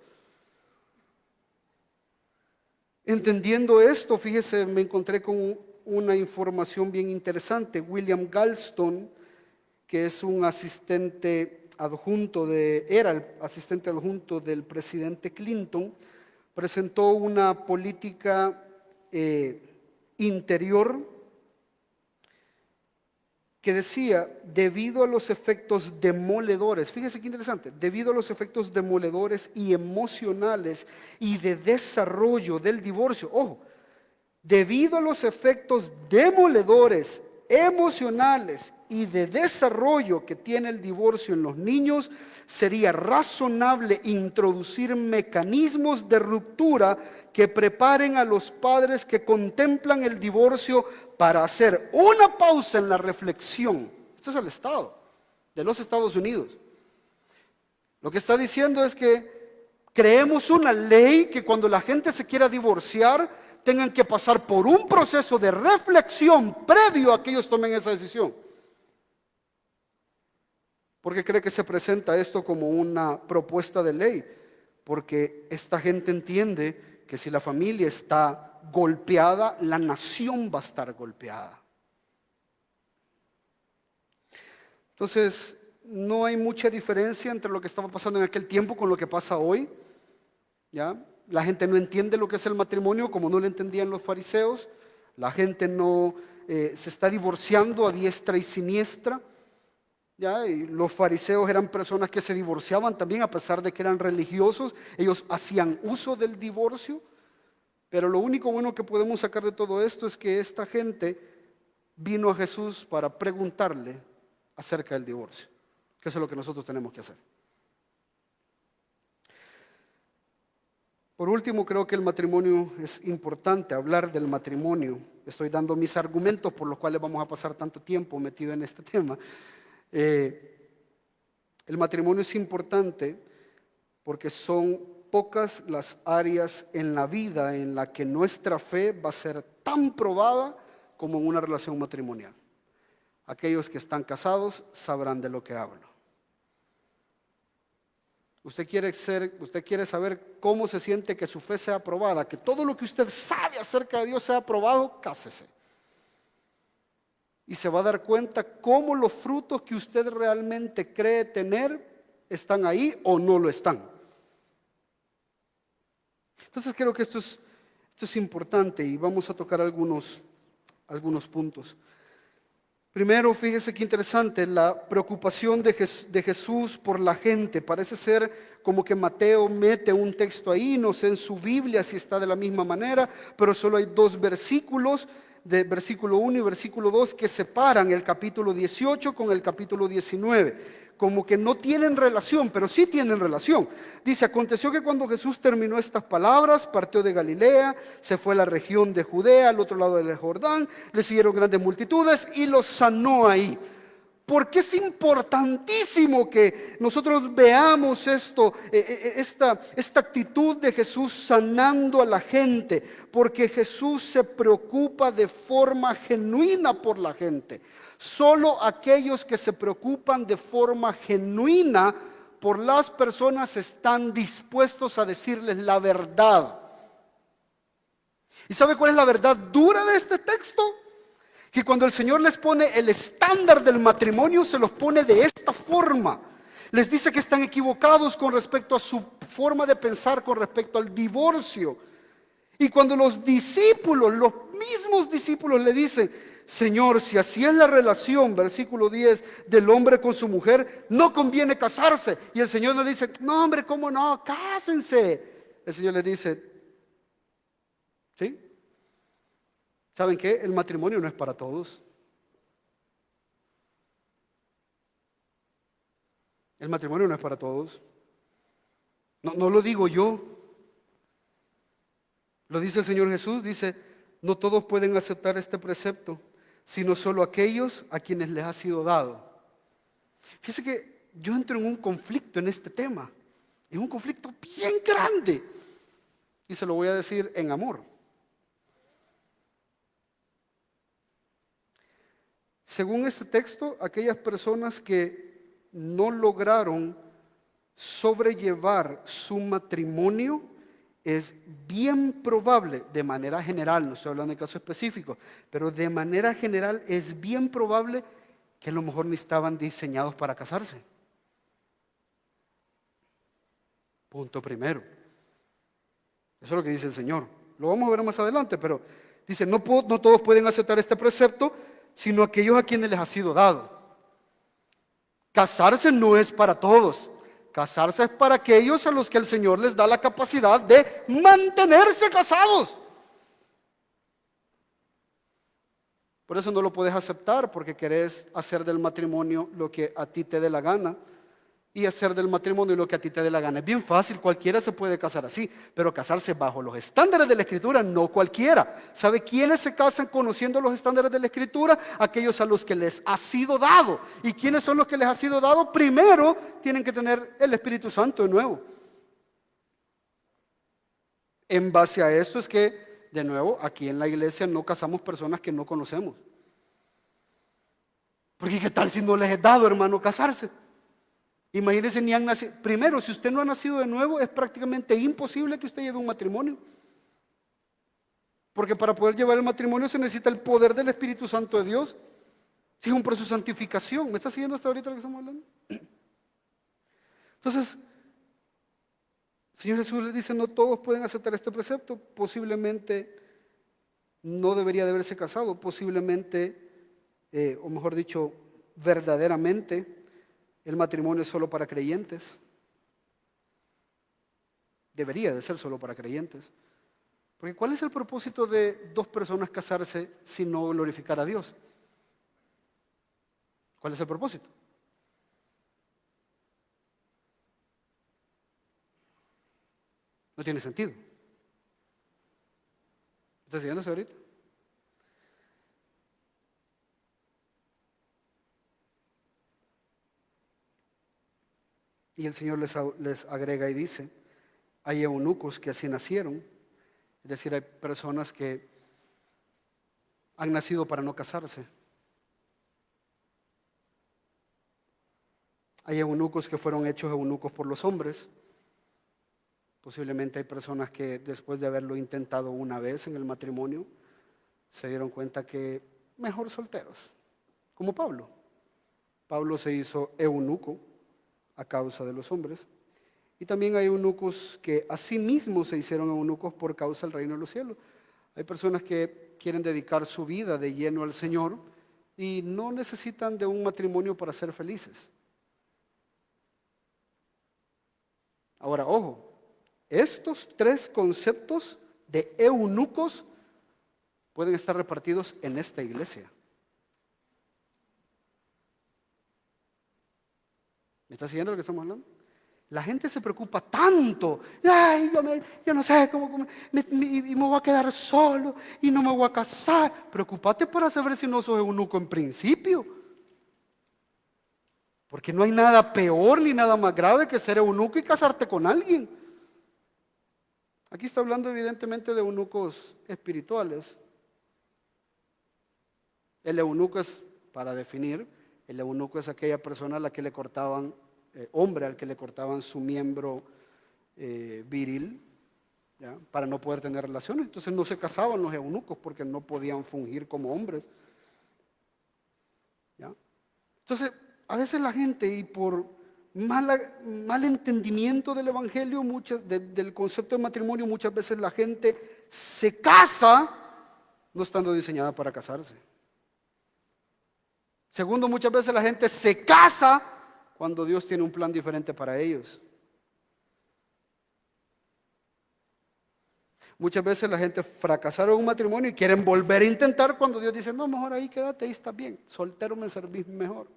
Entendiendo esto, fíjese, me encontré con una información bien interesante. William Galston, que es un asistente adjunto era el asistente adjunto del presidente Clinton, presentó una política interior que decía, debido a los efectos demoledores, fíjese qué interesante, debido a los efectos demoledores y emocionales y de desarrollo del divorcio, ojo, debido a los efectos demoledores, emocionales y de desarrollo que tiene el divorcio en los niños, sería razonable introducir mecanismos de ruptura que preparen a los padres que contemplan el divorcio para hacer una pausa en la reflexión. Este es el Estado de los Estados Unidos. Lo que está diciendo es que creemos una ley que cuando la gente se quiera divorciar, tengan que pasar por un proceso de reflexión previo a que ellos tomen esa decisión. ¿Por qué cree que se presenta esto como una propuesta de ley? Porque esta gente entiende que si la familia está golpeada, la nación va a estar golpeada. Entonces, no hay mucha diferencia entre lo que estaba pasando en aquel tiempo con lo que pasa hoy. ¿Ya? La gente no entiende lo que es el matrimonio como no lo entendían los fariseos. La gente no se está divorciando a diestra y siniestra. ¿Ya? Y los fariseos eran personas que se divorciaban también a pesar de que eran religiosos. Ellos hacían uso del divorcio. Pero lo único bueno que podemos sacar de todo esto es que esta gente vino a Jesús para preguntarle acerca del divorcio, que eso es lo que nosotros tenemos que hacer. Por último, creo que el matrimonio es importante, hablar del matrimonio. Estoy dando mis argumentos por los cuales vamos a pasar tanto tiempo metido en este tema. El matrimonio es importante porque son pocas las áreas en la vida en la que nuestra fe va a ser tan probada como en una relación matrimonial. Aquellos que están casados sabrán de lo que hablo. Usted quiere saber cómo se siente que su fe sea aprobada, que todo lo que usted sabe acerca de Dios sea aprobado, cásese. Y se va a dar cuenta cómo los frutos que usted realmente cree tener están ahí o no lo están. Entonces creo que esto es importante y vamos a tocar algunos puntos. Primero, fíjese qué interesante, la preocupación de Jesús por la gente. Parece ser como que Mateo mete un texto ahí, no sé en su Biblia si está de la misma manera, pero solo hay 2 versículos, de versículo 1 y versículo 2, que separan el capítulo 18 con el capítulo 19. Como que no tienen relación, pero sí tienen relación. Dice, aconteció que cuando Jesús terminó estas palabras, partió de Galilea, se fue a la región de Judea, al otro lado del Jordán, le siguieron grandes multitudes y los sanó ahí. Porque es importantísimo que nosotros veamos esta actitud de Jesús sanando a la gente, porque Jesús se preocupa de forma genuina por la gente. Solo aquellos que se preocupan de forma genuina por las personas están dispuestos a decirles la verdad. ¿Y sabe cuál es la verdad dura de este texto? Que cuando el Señor les pone el estándar del matrimonio, se los pone de esta forma. Les dice que están equivocados con respecto a su forma de pensar con respecto al divorcio. Y cuando los discípulos, los mismos discípulos le dicen, Señor, si así es la relación, versículo 10, del hombre con su mujer, no conviene casarse. Y el Señor le dice, no hombre, ¿cómo no? Cásense. El Señor le dice, ¿sí? ¿Saben qué? El matrimonio no es para todos. El matrimonio no es para todos. No lo digo yo. Lo dice el Señor Jesús, dice, no todos pueden aceptar este precepto, sino solo aquellos a quienes les ha sido dado. Fíjese que yo entro en un conflicto en este tema. Es un conflicto bien grande. Y se lo voy a decir en amor. Según este texto, aquellas personas que no lograron sobrellevar su matrimonio, es bien probable, de manera general, no estoy hablando de casos específicos, pero de manera general es bien probable que a lo mejor ni estaban diseñados para casarse. Punto primero. Eso es lo que dice el Señor. Lo vamos a ver más adelante, pero dice, no todos pueden aceptar este precepto, sino aquellos a quienes les ha sido dado. Casarse no es para todos. Casarse es para aquellos a los que el Señor les da la capacidad de mantenerse casados. Por eso no lo puedes aceptar, porque querés hacer del matrimonio lo que a ti te dé la gana. Y hacer del matrimonio lo que a ti te dé la gana. Es bien fácil, cualquiera se puede casar así, pero casarse bajo los estándares de la Escritura, no cualquiera. ¿Sabe quiénes se casan conociendo los estándares de la Escritura? Aquellos a los que les ha sido dado. ¿Y quiénes son los que les ha sido dado? Primero, tienen que tener el Espíritu Santo de nuevo. En base a esto es que, de nuevo, aquí en la iglesia no casamos personas que no conocemos. Porque ¿qué tal si no les he dado, hermano, casarse? Imagínense, ni han nacido. Primero, si usted no ha nacido de nuevo, es prácticamente imposible que usted lleve un matrimonio. Porque para poder llevar el matrimonio se necesita el poder del Espíritu Santo de Dios. Si es un proceso de santificación. ¿Me está siguiendo hasta ahorita lo que estamos hablando? Entonces, el Señor Jesús les dice, no todos pueden aceptar este precepto. Posiblemente no debería de haberse casado. Posiblemente, o mejor dicho, verdaderamente, el matrimonio es solo para creyentes. Debería de ser solo para creyentes. Porque ¿cuál es el propósito de dos personas casarse si no glorificar a Dios? ¿Cuál es el propósito? No tiene sentido. ¿Está siguiéndose ahorita? Y el Señor les agrega y dice, hay eunucos que así nacieron, es decir, hay personas que han nacido para no casarse. Hay eunucos que fueron hechos eunucos por los hombres. Posiblemente hay personas que después de haberlo intentado una vez en el matrimonio, se dieron cuenta que mejor solteros, como Pablo. Pablo se hizo eunuco a causa de los hombres. Y también hay eunucos que asimismo se hicieron eunucos por causa del reino de los cielos. Hay personas que quieren dedicar su vida de lleno al Señor y no necesitan de un matrimonio para ser felices. Ahora, ojo, estos tres conceptos de eunucos pueden estar repartidos en esta iglesia. ¿Me está siguiendo lo que estamos hablando? La gente se preocupa tanto. Ay, yo no sé cómo me voy a quedar solo y no me voy a casar. Preocúpate para saber si no sos eunuco en principio. Porque no hay nada peor ni nada más grave que ser eunuco y casarte con alguien. Aquí está hablando evidentemente de eunucos espirituales. El eunuco es, para definir, el eunuco es aquella persona a la que le cortaban, hombre al que le cortaban su miembro viril, ¿ya? Para no poder tener relaciones. Entonces no se casaban los eunucos porque no podían fungir como hombres, ¿ya? Entonces, a veces la gente, y por mal entendimiento del evangelio, del concepto de matrimonio, muchas veces la gente se casa no estando diseñada para casarse. Segundo, muchas veces la gente se casa cuando Dios tiene un plan diferente para ellos. Muchas veces la gente fracasaron en un matrimonio y quieren volver a intentar cuando Dios dice, no, mejor ahí quédate, ahí está bien, soltero me servís mejor.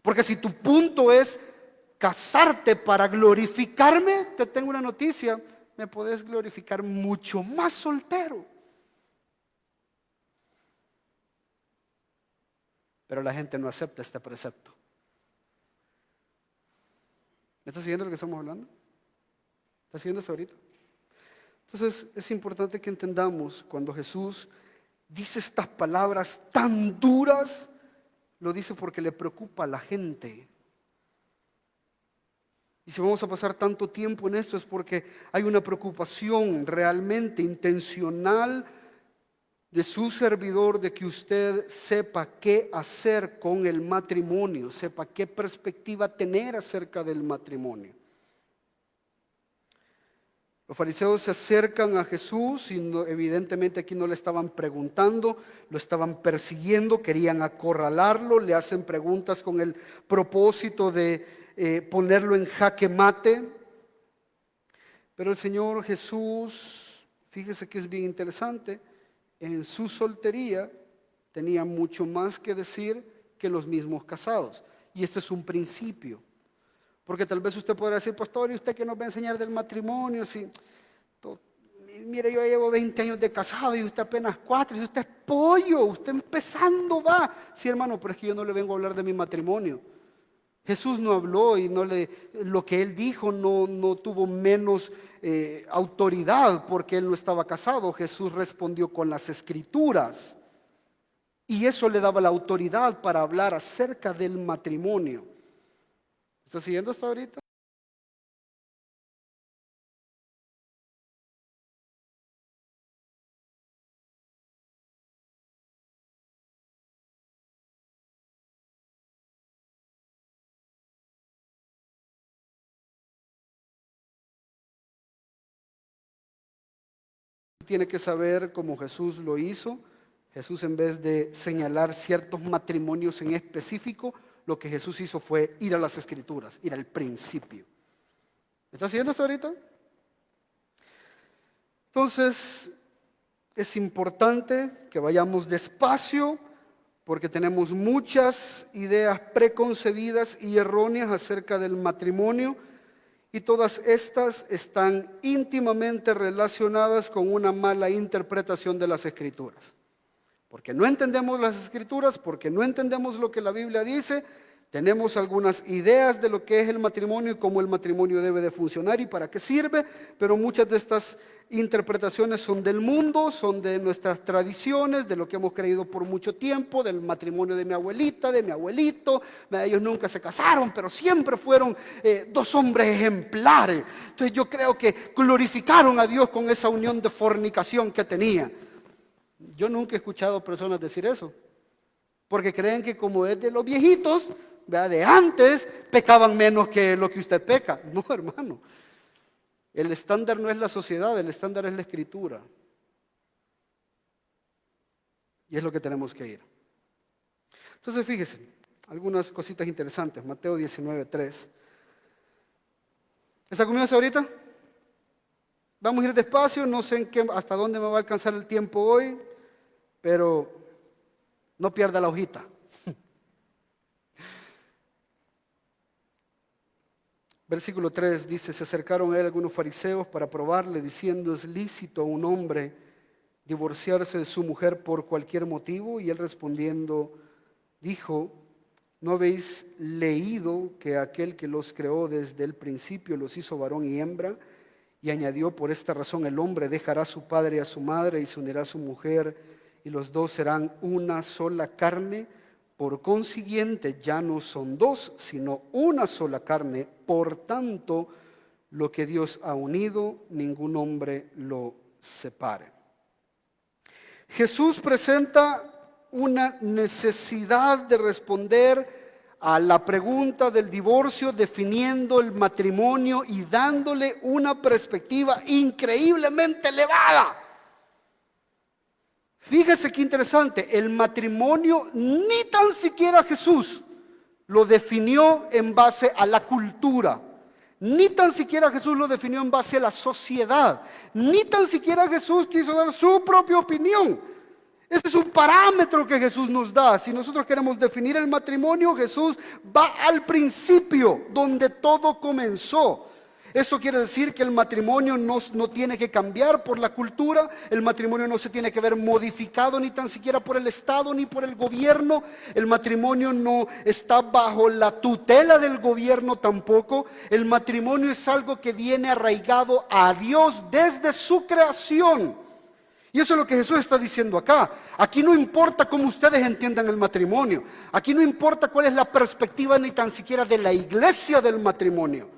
Porque si tu punto es casarte para glorificarme, te tengo una noticia, me podés glorificar mucho más soltero. Pero la gente no acepta este precepto. ¿Me está siguiendo lo que estamos hablando? ¿Está siguiendo eso ahorita? Entonces es importante que entendamos cuando Jesús dice estas palabras tan duras, lo dice porque le preocupa a la gente. Y si vamos a pasar tanto tiempo en esto es porque hay una preocupación realmente intencional de su servidor de que usted sepa qué hacer con el matrimonio, sepa qué perspectiva tener acerca del matrimonio. Los fariseos se acercan a Jesús y evidentemente aquí no le estaban preguntando, lo estaban persiguiendo, querían acorralarlo, le hacen preguntas con el propósito de ponerlo en jaque mate. Pero el Señor Jesús, fíjese que es bien interesante, en su soltería tenía mucho más que decir que los mismos casados. Y este es un principio. Porque tal vez usted podrá decir, pastor, ¿y usted qué nos va a enseñar del matrimonio? Si, mire, yo llevo 20 años de casado y usted apenas 4, y usted es pollo, usted empezando va. Sí, hermano, pero es que yo no le vengo a hablar de mi matrimonio. Jesús no habló y lo que él dijo no tuvo menos autoridad porque él no estaba casado. Jesús respondió con las escrituras y eso le daba la autoridad para hablar acerca del matrimonio. ¿Está siguiendo hasta ahorita? tiene que saber cómo Jesús lo hizo. Jesús, en vez de señalar ciertos matrimonios en específico, lo que Jesús hizo fue ir a las Escrituras, ir al principio. ¿Está haciendo eso ahorita? Entonces, es importante que vayamos despacio porque tenemos muchas ideas preconcebidas y erróneas acerca del matrimonio y todas estas están íntimamente relacionadas con una mala interpretación de las Escrituras. Porque no entendemos las Escrituras, porque no entendemos lo que la Biblia dice, tenemos algunas ideas de lo que es el matrimonio y cómo el matrimonio debe de funcionar y para qué sirve, pero muchas de estas interpretaciones son del mundo, son de nuestras tradiciones, de lo que hemos creído por mucho tiempo, del matrimonio de mi abuelita, de mi abuelito. Ellos nunca se casaron, pero siempre fueron dos hombres ejemplares. Entonces yo creo que glorificaron a Dios con esa unión de fornicación que tenían. Yo nunca he escuchado personas decir eso, porque creen que como es de los viejitos, de antes, pecaban menos que lo que usted peca. No, hermano. El estándar no es la sociedad, el estándar es la Escritura. Y es lo que tenemos que ir. Entonces, fíjese, algunas cositas interesantes. Mateo 19:3. ¿Está conmigo ahorita? Vamos a ir despacio, no sé hasta dónde me va a alcanzar el tiempo hoy, pero no pierda la hojita. Versículo 3 dice, se acercaron a él algunos fariseos para probarle, diciendo, ¿es lícito a un hombre divorciarse de su mujer por cualquier motivo? Y él respondiendo, dijo, ¿no habéis leído que aquel que los creó desde el principio los hizo varón y hembra? Y añadió, por esta razón el hombre dejará a su padre y a su madre y se unirá a su mujer, y los dos serán una sola carne. Por consiguiente, ya no son dos, sino una sola carne. Por tanto, lo que Dios ha unido, ningún hombre lo separe. Jesús presenta una necesidad de responder a la pregunta del divorcio, definiendo el matrimonio y dándole una perspectiva increíblemente elevada. Fíjese qué interesante, el matrimonio ni tan siquiera Jesús lo definió en base a la cultura, ni tan siquiera Jesús lo definió en base a la sociedad, ni tan siquiera Jesús quiso dar su propia opinión. Ese es un parámetro que Jesús nos da. Si nosotros queremos definir el matrimonio, Jesús va al principio, donde todo comenzó. Eso quiere decir que el matrimonio no tiene que cambiar por la cultura, el matrimonio no se tiene que ver modificado ni tan siquiera por el Estado ni por el gobierno, el matrimonio no está bajo la tutela del gobierno tampoco, el matrimonio es algo que viene arraigado a Dios desde su creación. Y eso es lo que Jesús está diciendo acá. Aquí no importa cómo ustedes entiendan el matrimonio, aquí no importa cuál es la perspectiva ni tan siquiera de la iglesia del matrimonio.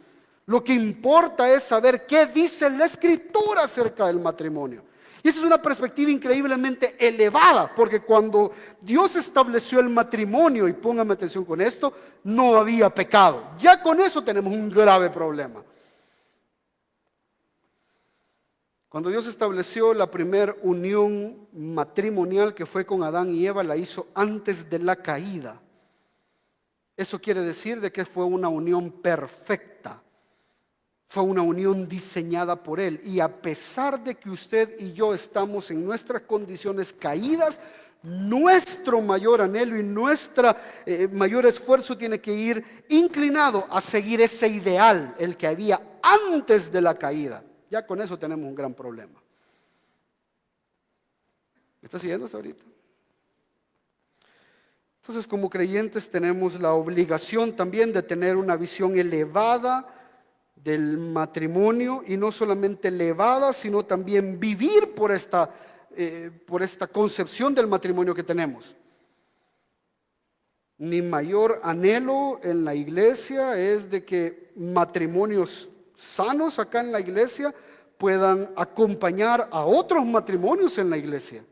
Lo que importa es saber qué dice la Escritura acerca del matrimonio. Y esa es una perspectiva increíblemente elevada, porque cuando Dios estableció el matrimonio, y póngame atención con esto, no había pecado. Ya con eso tenemos un grave problema. Cuando Dios estableció la primera unión matrimonial que fue con Adán y Eva, la hizo antes de la caída. Eso quiere decir de que fue una unión perfecta. Fue una unión diseñada por Él. Y a pesar de que usted y yo estamos en nuestras condiciones caídas, nuestro mayor anhelo y nuestro mayor esfuerzo tiene que ir inclinado a seguir ese ideal, el que había antes de la caída. Ya con eso tenemos un gran problema. ¿Me está siguiendo hasta ahorita? Entonces, como creyentes tenemos la obligación también de tener una visión elevada del matrimonio, y no solamente elevada, sino también vivir por esta concepción del matrimonio que tenemos. Mi mayor anhelo en la iglesia es de que matrimonios sanos acá en la iglesia puedan acompañar a otros matrimonios en la iglesia.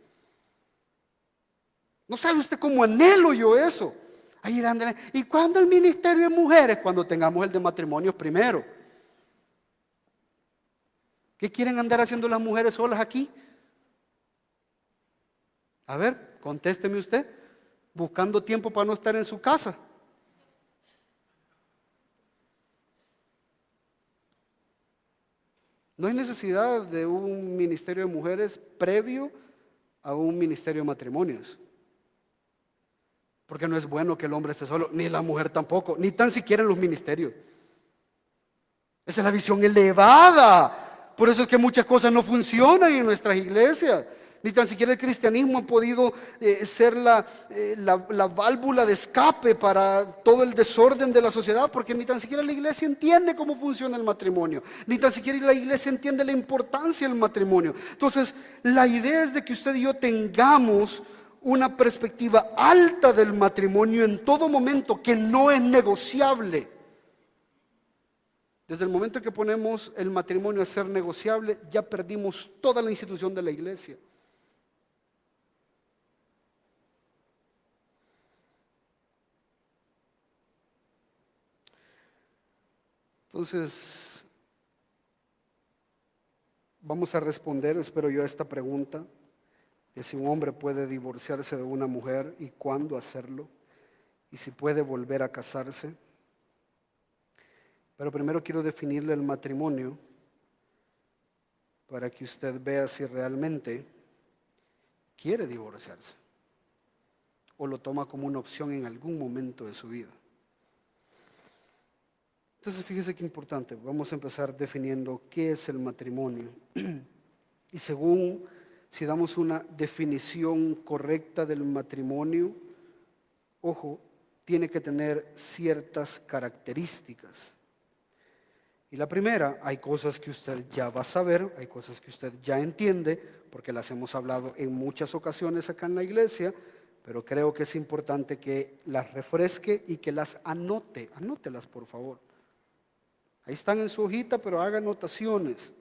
¿No sabe usted cómo anhelo yo eso? Ahí dándole, ¿y cuándo el ministerio de mujeres? Cuando tengamos el de matrimonios primero. ¿Qué quieren andar haciendo las mujeres solas aquí? A ver, contésteme usted, buscando tiempo para no estar en su casa. No hay necesidad de un ministerio de mujeres previo a un ministerio de matrimonios. Porque no es bueno que el hombre esté solo, ni la mujer tampoco, ni tan siquiera en los ministerios. Esa es la visión elevada. Por eso es que muchas cosas no funcionan en nuestras iglesias. Ni tan siquiera el cristianismo ha podido ser la válvula de escape para todo el desorden de la sociedad, porque ni tan siquiera la iglesia entiende cómo funciona el matrimonio. Ni tan siquiera la iglesia entiende la importancia del matrimonio. Entonces, la idea es de que usted y yo tengamos una perspectiva alta del matrimonio en todo momento, que no es negociable. Desde el momento en que ponemos el matrimonio a ser negociable, ya perdimos toda la institución de la iglesia. Entonces, vamos a responder, espero yo, a esta pregunta, de si un hombre puede divorciarse de una mujer y cuándo hacerlo, y si puede volver a casarse. Pero primero quiero definirle el matrimonio para que usted vea si realmente quiere divorciarse o lo toma como una opción en algún momento de su vida. Entonces, fíjese qué importante. Vamos a empezar definiendo qué es el matrimonio. Y si damos una definición correcta del matrimonio, ojo, tiene que tener ciertas características. Y la primera, hay cosas que usted ya va a saber, hay cosas que usted ya entiende, porque las hemos hablado en muchas ocasiones acá en la iglesia, pero creo que es importante que las refresque y que las anote. Anótelas, por favor. Ahí están en su hojita, pero haga anotaciones.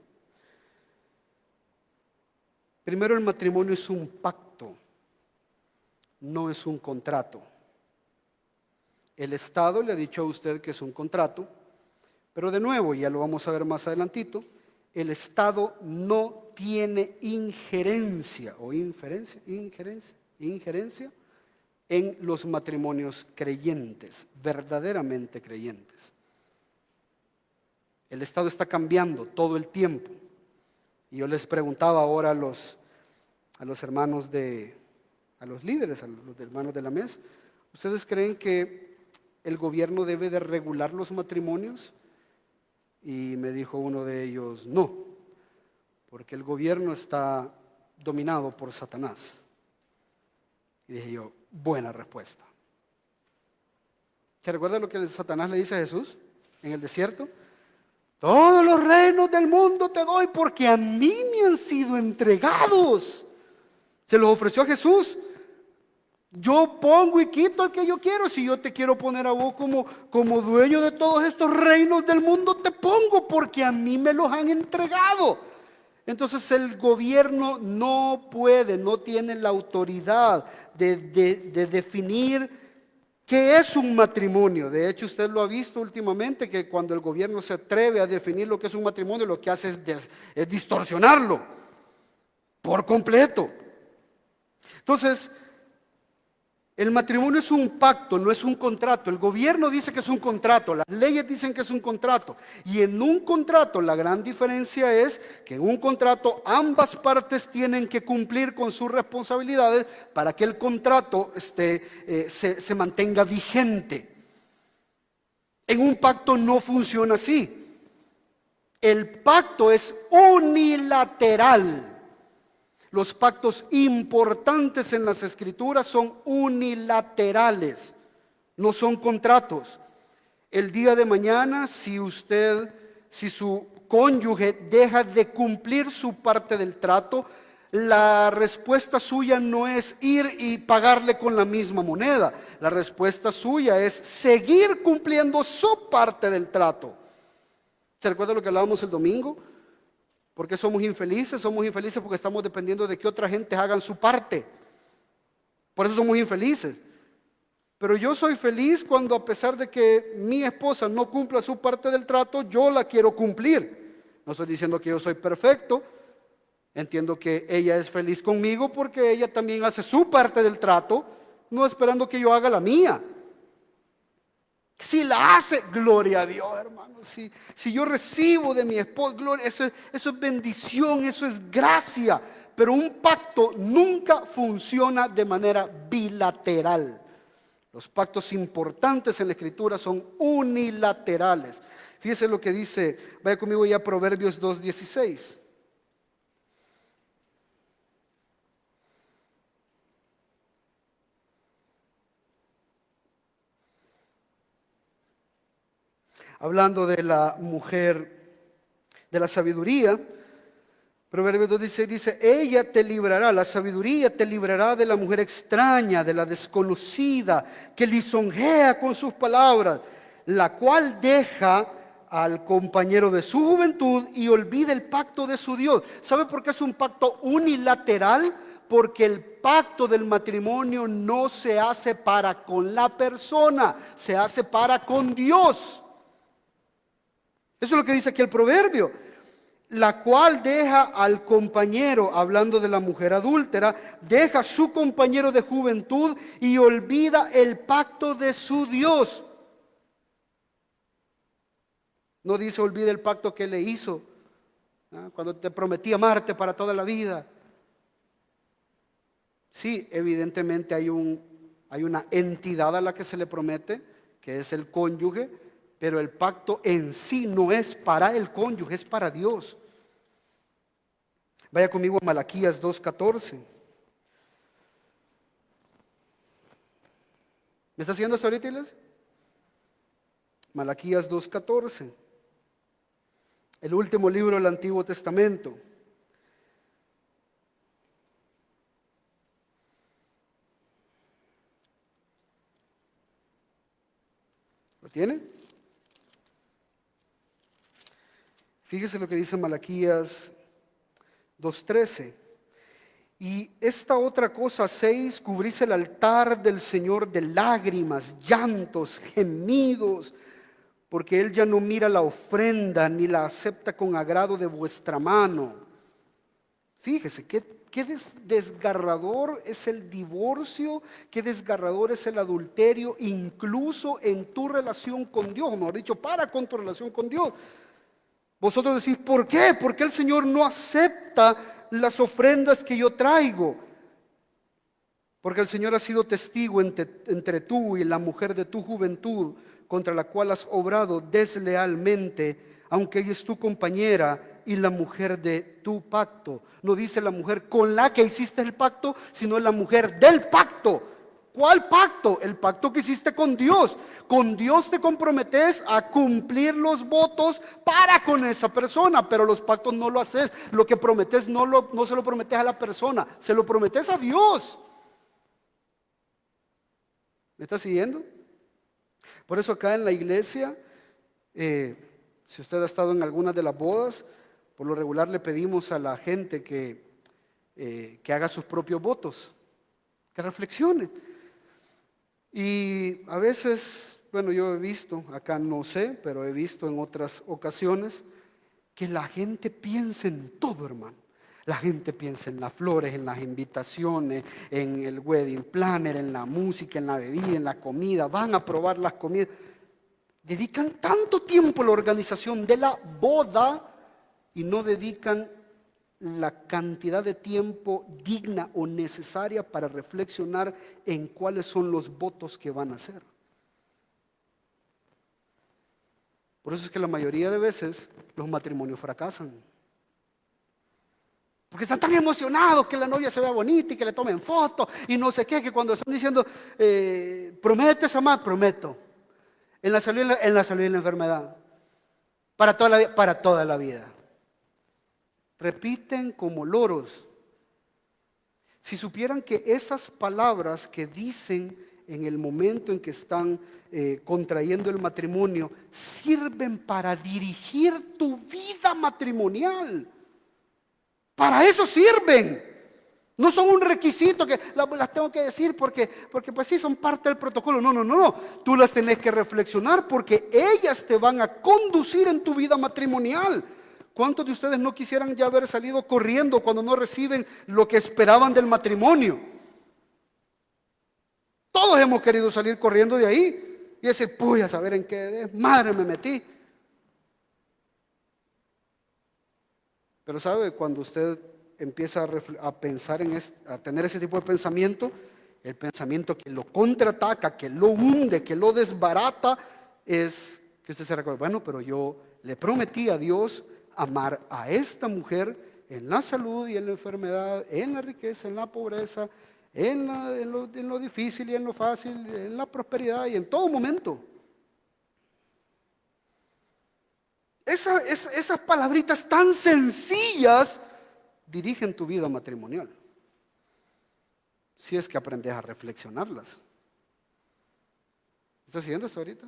Primero, el matrimonio es un pacto, no es un contrato. El Estado le ha dicho a usted que es un contrato, pero de nuevo, ya lo vamos a ver más adelantito, el Estado no tiene injerencia en los matrimonios creyentes, verdaderamente creyentes. El Estado está cambiando todo el tiempo. Y yo les preguntaba ahora a los hermanos a los líderes, a los hermanos de la mesa, ¿ustedes creen que el gobierno debe de regular los matrimonios? Y me dijo uno de ellos, no, porque el gobierno está dominado por Satanás. Y dije yo, buena respuesta. ¿Se recuerda lo que Satanás le dice a Jesús en el desierto? Todos los reinos del mundo te doy porque a mí me han sido entregados. Se los ofreció a Jesús. Yo pongo y quito al que yo quiero. Si yo te quiero poner a vos como dueño de todos estos reinos del mundo, te pongo porque a mí me los han entregado. Entonces el gobierno no tiene la autoridad de definir ¿qué es un matrimonio? De hecho, usted lo ha visto últimamente, que cuando el gobierno se atreve a definir lo que es un matrimonio, lo que hace es distorsionarlo por completo. Entonces, el matrimonio es un pacto, no es un contrato. El gobierno dice que es un contrato, las leyes dicen que es un contrato. Y en un contrato la gran diferencia es que en un contrato ambas partes tienen que cumplir con sus responsabilidades para que el contrato se mantenga vigente. En un pacto no funciona así. El pacto es unilateral. Los pactos importantes en las Escrituras son unilaterales, no son contratos. El día de mañana, si su cónyuge deja de cumplir su parte del trato, la respuesta suya no es ir y pagarle con la misma moneda. La respuesta suya es seguir cumpliendo su parte del trato. ¿Se recuerda lo que hablábamos el domingo? ¿Por qué somos infelices? Somos infelices porque estamos dependiendo de que otra gente hagan su parte. Por eso somos infelices. Pero yo soy feliz cuando, a pesar de que mi esposa no cumpla su parte del trato, yo la quiero cumplir. No estoy diciendo que yo soy perfecto, Entiendo que ella es feliz conmigo porque ella también hace su parte del trato, no esperando que yo haga la mía. Si la hace, gloria a Dios, hermano. Si yo recibo de mi esposo, gloria, eso es bendición, eso es gracia. Pero un pacto nunca funciona de manera bilateral. Los pactos importantes en la Escritura son unilaterales. Fíjese lo que dice, vaya conmigo ya a Proverbios 2:16. Hablando de la mujer, de la sabiduría, Proverbios 2:16 dice, ella te librará, la sabiduría te librará de la mujer extraña, de la desconocida, que lisonjea con sus palabras, la cual deja al compañero de su juventud y olvida el pacto de su Dios. ¿Sabe por qué es un pacto unilateral? Porque el pacto del matrimonio no se hace para con la persona, se hace para con Dios. Eso es lo que dice aquí el proverbio. La cual deja al compañero, hablando de la mujer adúltera, deja a su compañero de juventud y olvida el pacto de su Dios. No dice olvida el pacto que le hizo, ¿no? Cuando te prometí amarte para toda la vida. Sí, evidentemente hay una entidad a la que se le promete, que es el cónyuge, pero el pacto en sí no es para el cónyuge, es para Dios. Vaya conmigo a Malaquías 2:14. ¿Me está siguiendo hasta ahorita, iglesia? Malaquías 2:14. El último libro del Antiguo Testamento. ¿Lo tiene? Fíjese lo que dice Malaquías 2:13. Y esta otra cosa hacéis, cubrís el altar del Señor de lágrimas, llantos, gemidos, porque Él ya no mira la ofrenda ni la acepta con agrado de vuestra mano. Fíjese, qué desgarrador es el divorcio, qué desgarrador es el adulterio, incluso en tu relación con Dios, mejor dicho, para con tu relación con Dios. Vosotros decís, ¿por qué? ¿Por qué el Señor no acepta las ofrendas que yo traigo? Porque el Señor ha sido testigo entre tú y la mujer de tu juventud, contra la cual has obrado deslealmente, aunque ella es tu compañera y la mujer de tu pacto. No dice la mujer con la que hiciste el pacto, sino la mujer del pacto. ¿Cuál pacto? El pacto que hiciste con Dios. Con Dios te comprometes a cumplir los votos para con esa persona, pero los pactos no lo haces. Lo que prometes no se lo prometes a la persona, se lo prometes a Dios. ¿Me está siguiendo? Por eso acá en la iglesia, si usted ha estado en alguna de las bodas, por lo regular le pedimos a la gente que haga sus propios votos, que reflexione. Y a veces, bueno, yo he visto, acá no sé, pero he visto en otras ocasiones, que la gente piensa en todo, hermano. La gente piensa en las flores, en las invitaciones, en el wedding planner, en la música, en la bebida, en la comida. Van a probar las comidas. Dedican tanto tiempo a la organización de la boda y no dedican la cantidad de tiempo digna o necesaria para reflexionar en cuáles son los votos que van a hacer. Por eso es que la mayoría de veces los matrimonios fracasan. Porque están tan emocionados que la novia se vea bonita y que le tomen fotos y no sé qué, que cuando están diciendo, ¿prometes amar? Prometo. En la salud y en la enfermedad. Para toda la vida. Repiten como loros. Si supieran que esas palabras que dicen en el momento en que están contrayendo el matrimonio, sirven para dirigir tu vida matrimonial. Para eso sirven. No son un requisito que las tengo que decir porque pues sí son parte del protocolo. No. Tú las tenés que reflexionar porque ellas te van a conducir en tu vida matrimonial. ¿Cuántos de ustedes no quisieran ya haber salido corriendo cuando no reciben lo que esperaban del matrimonio? Todos hemos querido salir corriendo de ahí y decir, puy, a saber en qué desmadre me metí. Pero sabe, cuando usted empieza a pensar a tener ese tipo de pensamiento, el pensamiento que lo contraataca, que lo hunde, que lo desbarata, es que usted se recuerda, bueno, pero yo le prometí a Dios amar a esta mujer en la salud y en la enfermedad, en la riqueza, en la pobreza, en lo difícil y en lo fácil, en la prosperidad y en todo momento. Esas palabritas tan sencillas dirigen tu vida matrimonial, si es que aprendes a reflexionarlas. ¿Estás siguiendo esto ahorita?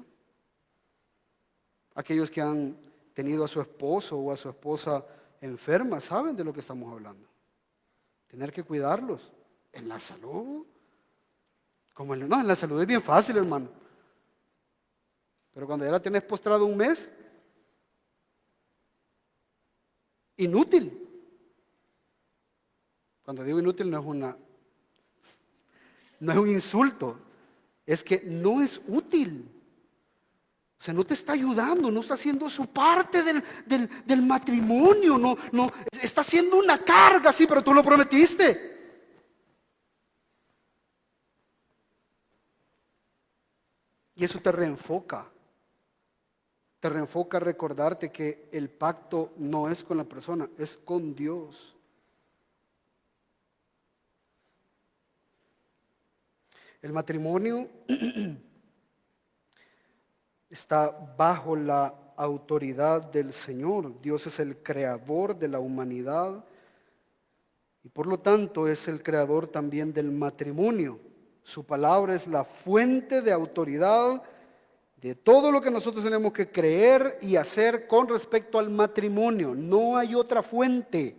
Aquellos que han tenido a su esposo o a su esposa enferma saben de lo que estamos hablando. Tener que cuidarlos en la salud. No, en la salud es bien fácil, hermano. Pero cuando ya la tienes postrado un mes, inútil. Cuando digo inútil no es un insulto, es que no es útil. O sea, no te está ayudando, no está haciendo su parte del matrimonio, no, está haciendo una carga, sí, pero tú lo prometiste. Y eso te reenfoca a recordarte que el pacto no es con la persona, es con Dios. El matrimonio está bajo la autoridad del Señor. Dios es el creador de la humanidad y por lo tanto es el creador también del matrimonio. Su palabra es la fuente de autoridad de todo lo que nosotros tenemos que creer y hacer con respecto al matrimonio. No hay otra fuente.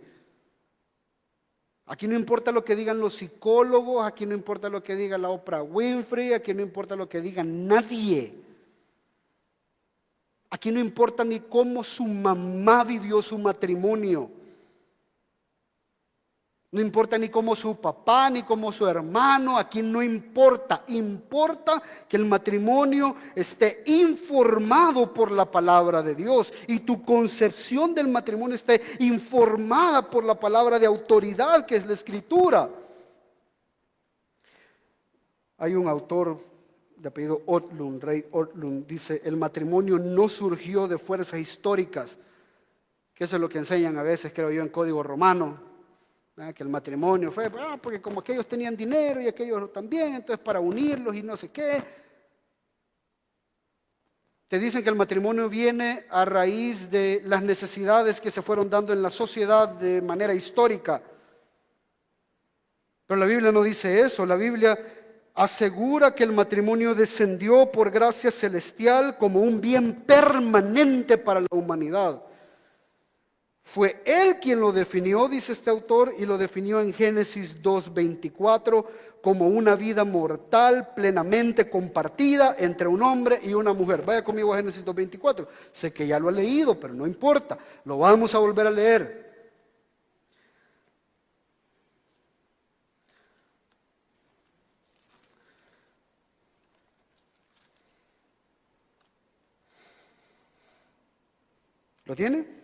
Aquí no importa lo que digan los psicólogos, aquí no importa lo que diga la Oprah Winfrey, aquí no importa lo que diga nadie. Aquí no importa ni cómo su mamá vivió su matrimonio. No importa ni cómo su papá, ni cómo su hermano, aquí no importa. Importa que el matrimonio esté informado por la palabra de Dios y tu concepción del matrimonio esté informada por la palabra de autoridad que es la Escritura. Hay un autor de apellido Ortlund, Rey Ortlund, dice, el matrimonio no surgió de fuerzas históricas, que eso es lo que enseñan a veces, creo yo, en código romano. Que el matrimonio fue, porque como aquellos tenían dinero y aquellos también, entonces para unirlos y no sé qué. Te dicen que el matrimonio viene a raíz de las necesidades que se fueron dando en la sociedad de manera histórica. Pero la Biblia no dice eso. La Biblia asegura que el matrimonio descendió por gracia celestial como un bien permanente para la humanidad. Fue Él quien lo definió, dice este autor, y lo definió en Génesis 2:24 como una vida mortal plenamente compartida entre un hombre y una mujer. Vaya conmigo a Génesis 2:24. Sé que ya lo he leído, pero no importa. Lo vamos a volver a leer. ¿Lo tiene?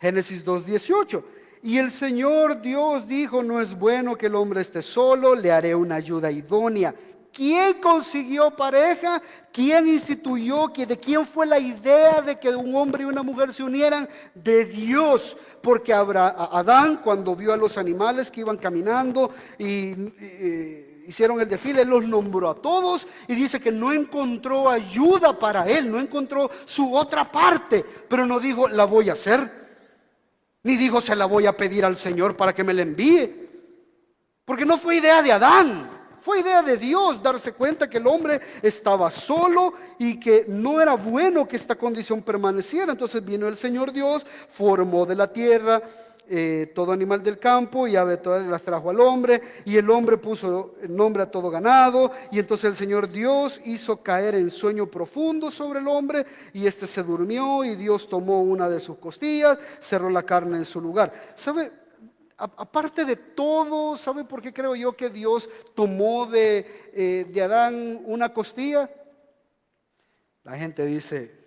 Génesis 2:18. Y el Señor Dios dijo, no es bueno que el hombre esté solo, le haré una ayuda idónea. ¿Quién consiguió pareja? ¿Quién instituyó? ¿De quién fue la idea de que un hombre y una mujer se unieran? De Dios. Porque Adán, cuando vio a los animales que iban caminando y hicieron el desfile, los nombró a todos y dice que no encontró ayuda para él, no encontró su otra parte, pero no dijo, la voy a hacer. Ni dijo, se la voy a pedir al Señor para que me la envíe. Porque no fue idea de Adán, fue idea de Dios darse cuenta que el hombre estaba solo y que no era bueno que esta condición permaneciera. Entonces vino el Señor Dios, formó de la tierra todo animal del campo, y ave todas las trajo al hombre, y el hombre puso nombre a todo ganado, y entonces el Señor Dios hizo caer en sueño profundo sobre el hombre, y éste se durmió, y Dios tomó una de sus costillas, cerró la carne en su lugar. ¿Sabe? Aparte de todo, ¿sabe por qué creo yo que Dios tomó de Adán una costilla? La gente dice,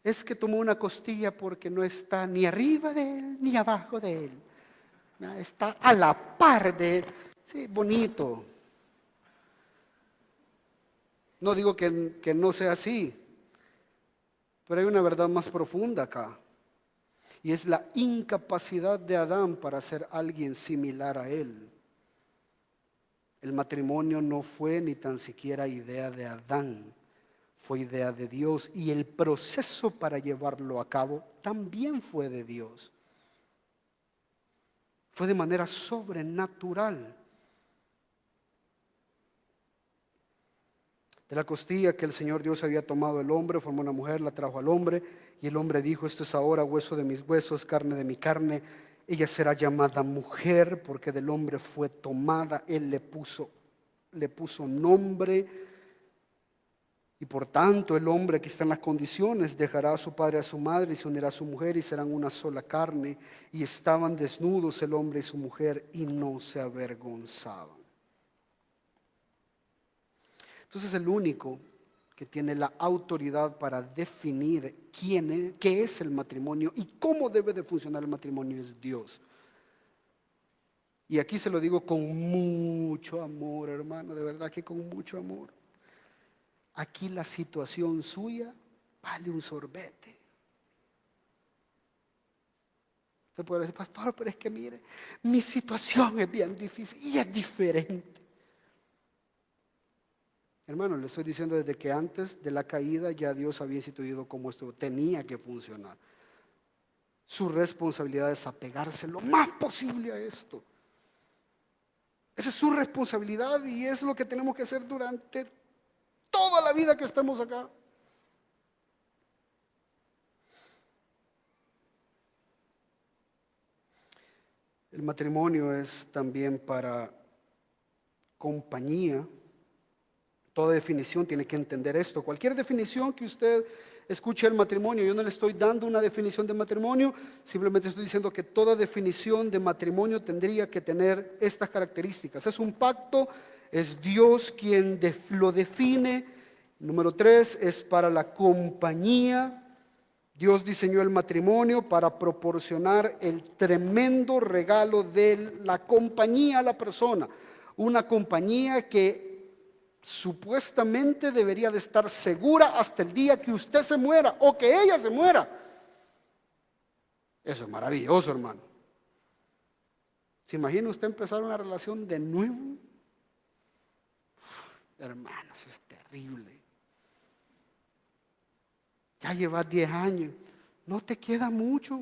es que tomó una costilla porque no está ni arriba de él ni abajo de él. Está a la par de él. Sí, bonito. No digo que no sea así, pero hay una verdad más profunda acá. Y es la incapacidad de Adán para ser alguien similar a él. El matrimonio no fue ni tan siquiera idea de Adán, fue idea de Dios. Y el proceso para llevarlo a cabo también fue de Dios. Fue de manera sobrenatural. De la costilla que el Señor Dios había tomado el hombre, formó una mujer, la trajo al hombre, y el hombre dijo, esto es ahora hueso de mis huesos, carne de mi carne. Ella será llamada mujer, porque del hombre fue tomada. Él le puso nombre. Y por tanto el hombre, aquí están las condiciones, dejará a su padre y a su madre y se unirá a su mujer y serán una sola carne. Y estaban desnudos el hombre y su mujer y no se avergonzaban. Entonces el único que tiene la autoridad para definir qué es el matrimonio y cómo debe de funcionar el matrimonio es Dios. Y aquí se lo digo con mucho amor, hermano, de verdad que con mucho amor. Aquí la situación suya vale un sorbete. Usted puede decir, pastor, pero es que mire, mi situación es bien difícil y es diferente. Hermano, le estoy diciendo desde que antes de la caída ya Dios había instituido cómo esto tenía que funcionar. Su responsabilidad es apegarse lo más posible a esto. Esa es su responsabilidad y es lo que tenemos que hacer durante toda la vida que estamos acá. El matrimonio es también para compañía. Toda definición tiene que entender esto. Cualquier definición que usted escuche del matrimonio, yo no le estoy dando una definición de matrimonio, simplemente estoy diciendo que toda definición de matrimonio tendría que tener estas características. Es un pacto, es Dios quien lo define. Número 3, es para la compañía. Dios diseñó el matrimonio para proporcionar el tremendo regalo de la compañía a la persona. Una compañía que supuestamente debería de estar segura hasta el día que usted se muera o que ella se muera. Eso es maravilloso, hermano. ¿Se imagina usted empezar una relación de nuevo? Hermano, eso es terrible. Ya llevas 10 años, no te queda mucho.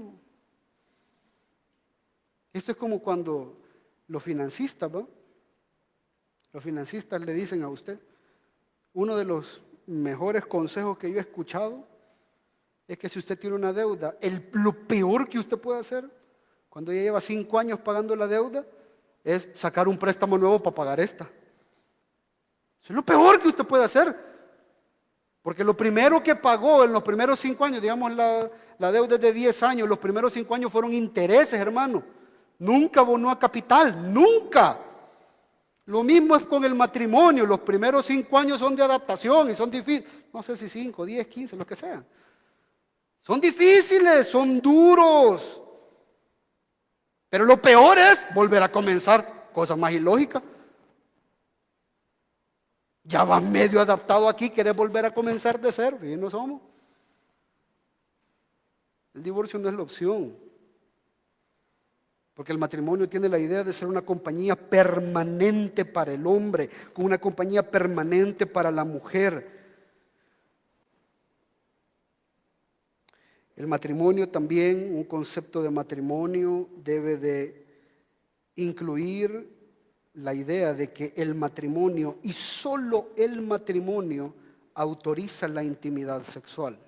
Esto es como cuando los financistas, ¿va? Los financistas le dicen a usted, uno de los mejores consejos que yo he escuchado es que si usted tiene una deuda, lo peor que usted puede hacer cuando ya lleva 5 años pagando la deuda es sacar un préstamo nuevo para pagar esta. Eso es lo peor que usted puede hacer. Porque lo primero que pagó en los primeros 5 años, digamos la deuda es de 10 años, los primeros 5 años fueron intereses, hermano. Nunca abonó a capital, nunca. Lo mismo es con el matrimonio, los primeros 5 años son de adaptación y son difíciles. No sé si 5, 10, 15, lo que sea. Son difíciles, son duros. Pero lo peor es volver a comenzar, cosa más ilógica. Ya vas medio adaptado aquí, querés volver a comenzar de cero, y no somos. El divorcio no es la opción, porque el matrimonio tiene la idea de ser una compañía permanente para el hombre, con una compañía permanente para la mujer. El matrimonio también, un concepto de matrimonio debe de incluir la idea de que el matrimonio y solo el matrimonio autoriza la intimidad sexual.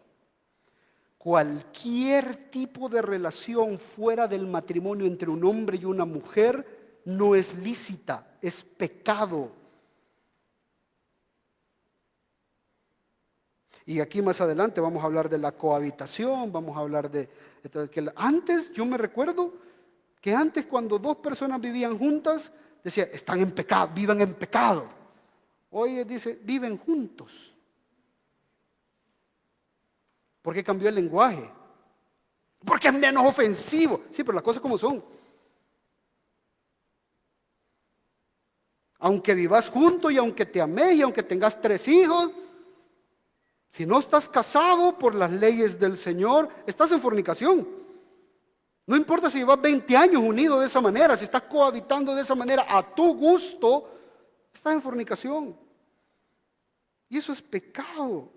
cualquier tipo de relación fuera del matrimonio entre un hombre y una mujer no es lícita, es pecado. Y aquí más adelante vamos a hablar de la cohabitación, vamos a hablar de que antes yo me recuerdo que antes cuando dos personas vivían juntas, decía, están en pecado, viven en pecado. Hoy dice, viven juntos. ¿Por qué cambió el lenguaje? Porque es menos ofensivo. Sí, pero las cosas como son. Aunque vivas juntos y aunque te ames y aunque tengas 3 hijos, si no estás casado por las leyes del Señor, estás en fornicación. No importa si llevas 20 años unido de esa manera, si estás cohabitando de esa manera a tu gusto, estás en fornicación. Y eso es pecado.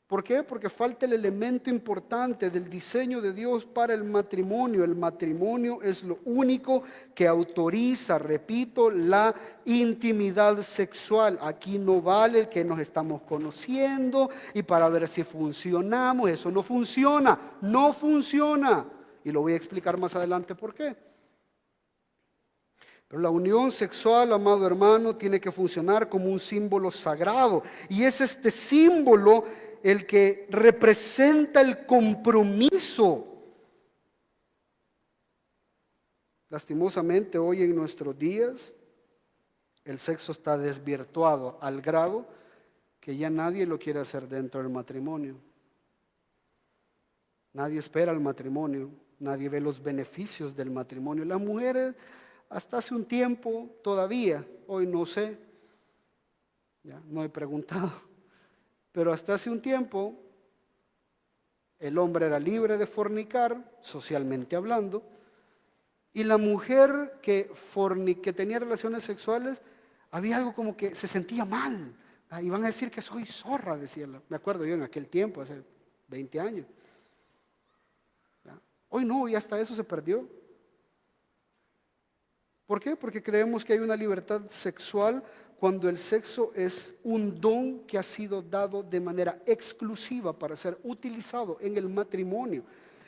¿Por qué? Porque falta el elemento importante del diseño de Dios para el matrimonio. El matrimonio es lo único que autoriza, repito, la intimidad sexual. Aquí no vale el que nos estamos conociendo y para ver si funcionamos. Eso no funciona, no funciona. Y lo voy a explicar más adelante por qué. Pero la unión sexual, amado hermano, tiene que funcionar como un símbolo sagrado. Y es este símbolo el que representa el compromiso. Lastimosamente, hoy en nuestros días, el sexo está desvirtuado al grado que ya nadie lo quiere hacer dentro del matrimonio. Nadie espera el matrimonio, nadie ve los beneficios del matrimonio. Las mujeres, hasta hace un tiempo, todavía, hoy no sé, ya no he preguntado, pero hasta hace un tiempo el hombre era libre de fornicar, socialmente hablando, y la mujer que tenía relaciones sexuales, había algo como que se sentía mal. Iban a decir que soy zorra, decía. Me acuerdo yo en aquel tiempo, hace 20 años. ¿Ya? Hoy no, y hasta eso se perdió. ¿Por qué? Porque creemos que hay una libertad sexual cuando el sexo es un don que ha sido dado de manera exclusiva para ser utilizado en el matrimonio.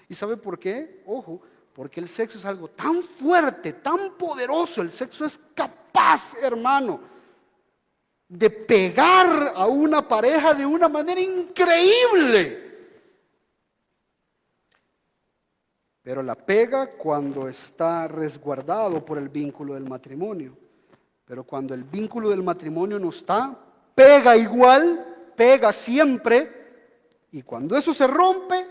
¿Y sabe por qué? Ojo, porque el sexo es algo tan fuerte, tan poderoso. El sexo es capaz, hermano, de pegar a una pareja de una manera increíble. Pero la pega cuando está resguardado por el vínculo del matrimonio. Pero cuando el vínculo del matrimonio no está, pega igual, pega siempre. Y cuando eso se rompe,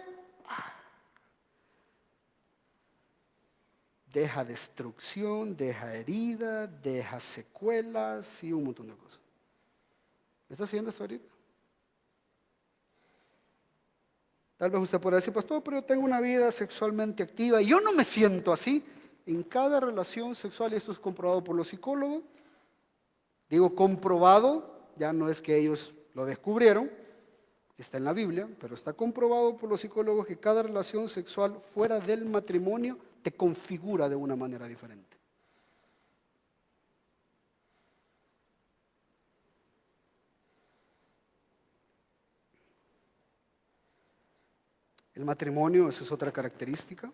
deja destrucción, deja herida, deja secuelas y un montón de cosas. ¿Me está haciendo esto ahorita? Tal vez usted podrá decir, pastor, pero yo tengo una vida sexualmente activa y yo no me siento así. En cada relación sexual, y esto es comprobado por los psicólogos, digo comprobado, ya no es que ellos lo descubrieron, está en la Biblia, pero está comprobado por los psicólogos que cada relación sexual fuera del matrimonio te configura de una manera diferente. El matrimonio, esa es otra característica.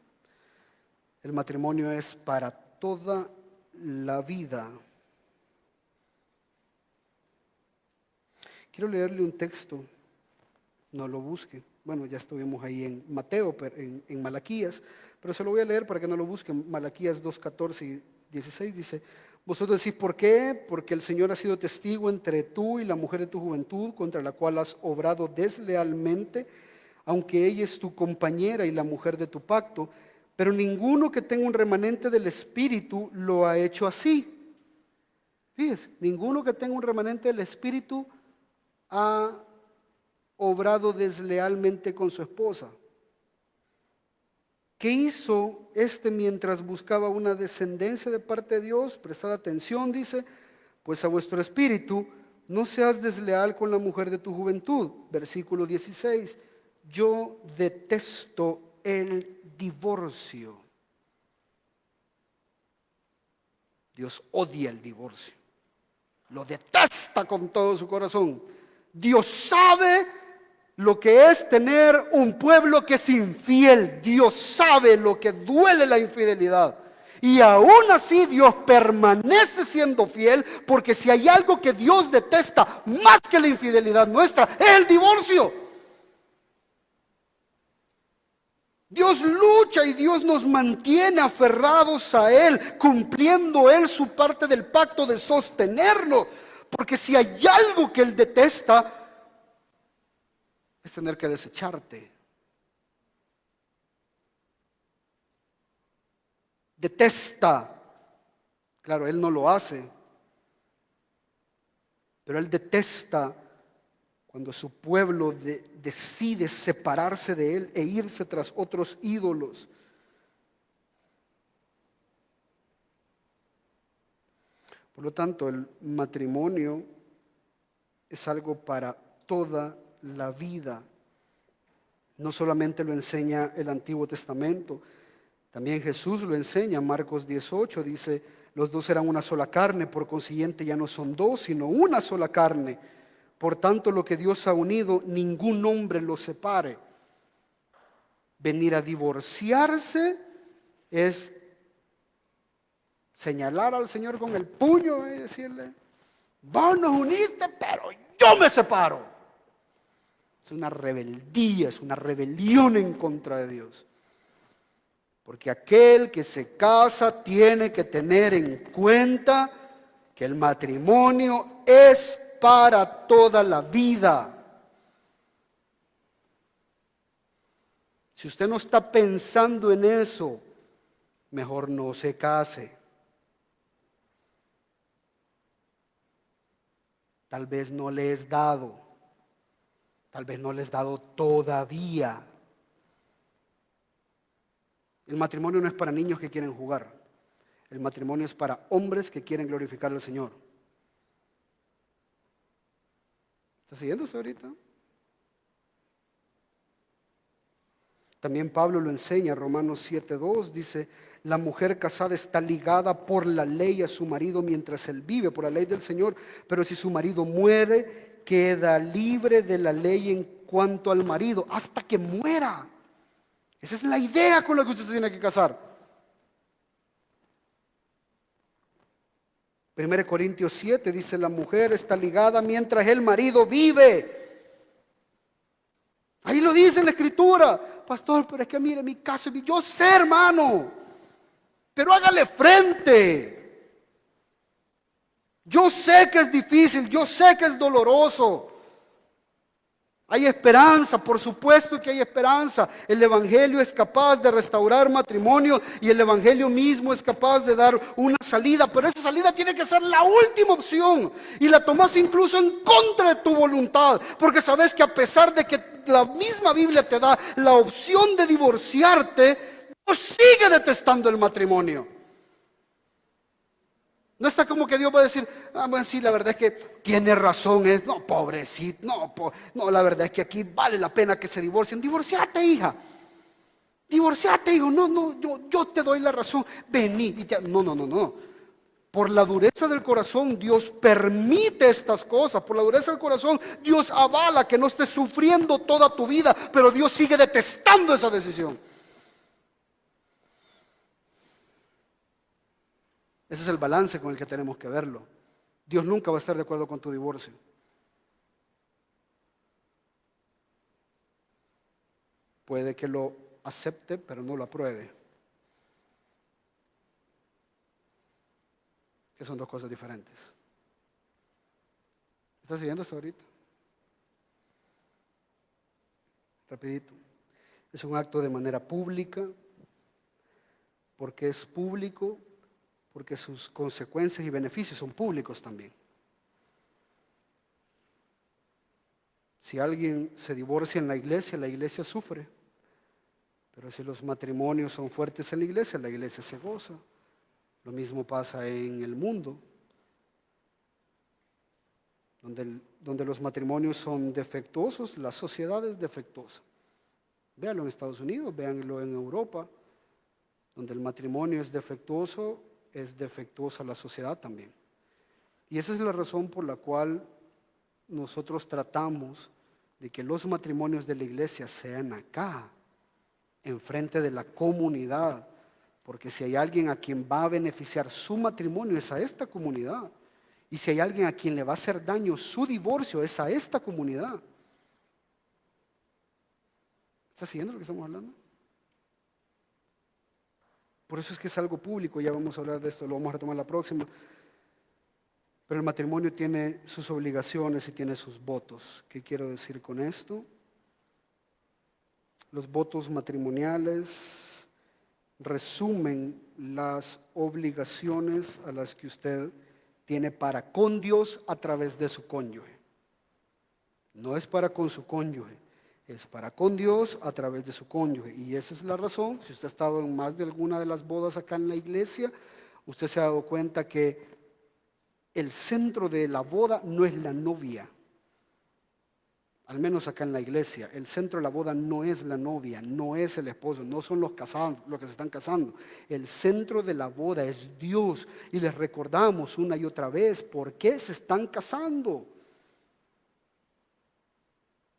El matrimonio es para toda la vida. Quiero leerle un texto, no lo busque. Bueno, ya estuvimos ahí en Mateo, en Malaquías, pero se lo voy a leer para que no lo busquen. Malaquías 2:14 y 16 dice, vosotros decís, ¿por qué? Porque el Señor ha sido testigo entre tú y la mujer de tu juventud, contra la cual has obrado deslealmente, aunque ella es tu compañera y la mujer de tu pacto, pero ninguno que tenga un remanente del Espíritu lo ha hecho así. Fíjese, ninguno que tenga un remanente del Espíritu ha obrado deslealmente con su esposa. ¿Qué hizo mientras buscaba una descendencia de parte de Dios? Prestad atención, dice, pues a vuestro espíritu no seas desleal con la mujer de tu juventud. Versículo 16. Yo detesto el divorcio. Dios odia el divorcio. Lo detesta con todo su corazón. Dios sabe lo que es tener un pueblo que es infiel. Dios sabe lo que duele la infidelidad. Y aún así Dios permanece siendo fiel, porque si hay algo que Dios detesta más que la infidelidad nuestra, es el divorcio. Dios lucha y Dios nos mantiene aferrados a Él, cumpliendo Él su parte del pacto de sostenernos. Porque si hay algo que Él detesta, es tener que desecharte. Detesta. Claro, Él no lo hace, pero Él detesta cuando su pueblo decide separarse de Él e irse tras otros ídolos. Por lo tanto, el matrimonio es algo para toda la vida. No solamente lo enseña el Antiguo Testamento, también Jesús lo enseña. Marcos 18 dice: los dos eran una sola carne, por consiguiente ya no son dos, sino una sola carne. Por tanto, lo que Dios ha unido, ningún hombre lo separe. Venir a divorciarse es señalar al Señor con el puño y decirle: vos nos uniste, pero yo me separo. Es una rebeldía, es una rebelión en contra de Dios. Porque aquel que se casa tiene que tener en cuenta que el matrimonio es para toda la vida. Si usted no está pensando en eso, mejor no se case. Tal vez no le es dado, tal vez no le es dado todavía. El matrimonio no es para niños que quieren jugar. El matrimonio es para hombres que quieren glorificar al Señor. ¿Está siguiendo usted ahorita? También Pablo lo enseña, Romanos 7:2 dice: la mujer casada está ligada por la ley a su marido mientras él vive, por la ley del Señor, pero si su marido muere, queda libre de la ley en cuanto al marido, hasta que muera. Esa es la idea con la que usted se tiene que casar. 1 Corintios 7 dice: la mujer está ligada mientras el marido vive. Ahí lo dice en la Escritura. Pastor, pero es que mire mi caso, yo sé, hermano, pero hágale frente. Yo sé que es difícil, yo sé que es doloroso. Hay esperanza, por supuesto que hay esperanza. El Evangelio es capaz de restaurar matrimonio y el Evangelio mismo es capaz de dar una salida, pero esa salida tiene que ser la última opción y la tomas incluso en contra de tu voluntad, porque sabes que a pesar de que la misma Biblia te da la opción de divorciarte, Dios sigue detestando el matrimonio. No está como que Dios va a decir: bueno, sí, la verdad es que tiene razón, no, pobrecito, no, la verdad es que aquí vale la pena que se divorcien. Divorciate, hija. Divorciate, hijo. No, yo te doy la razón. Vení. No. Por la dureza del corazón, Dios permite estas cosas. Por la dureza del corazón, Dios avala que no estés sufriendo toda tu vida, pero Dios sigue detestando esa decisión. Ese es el balance con el que tenemos que verlo. Dios nunca va a estar de acuerdo con tu divorcio. Puede que lo acepte, pero no lo apruebe. Que son dos cosas diferentes. ¿Estás siguiendo esto ahorita? Rapidito. Es un acto de manera pública, porque es público, porque sus consecuencias y beneficios son públicos también. Si alguien se divorcia en la iglesia sufre. Pero si los matrimonios son fuertes en la iglesia se goza. Lo mismo pasa en el mundo, donde los matrimonios son defectuosos, la sociedad es defectuosa. Véanlo en Estados Unidos, véanlo en Europa, donde el matrimonio es defectuosa la sociedad también. Y esa es la razón por la cual nosotros tratamos de que los matrimonios de la iglesia sean acá, enfrente de la comunidad, porque si hay alguien a quien va a beneficiar su matrimonio es a esta comunidad, y si hay alguien a quien le va a hacer daño su divorcio es a esta comunidad. ¿Está siguiendo lo que estamos hablando? Por eso es que es algo público, ya vamos a hablar de esto, lo vamos a retomar la próxima. Pero el matrimonio tiene sus obligaciones y tiene sus votos. ¿Qué quiero decir con esto? Los votos matrimoniales resumen las obligaciones a las que usted tiene para con Dios a través de su cónyuge. No es para con su cónyuge, es para con Dios a través de su cónyuge. Y esa es la razón, si usted ha estado en más de alguna de las bodas acá en la iglesia, usted se ha dado cuenta que el centro de la boda no es la novia. Al menos acá en la iglesia, el centro de la boda no es la novia, no es el esposo, no son los casados, los que se están casando. El centro de la boda es Dios. Y les recordamos una y otra vez, ¿por qué se están casando?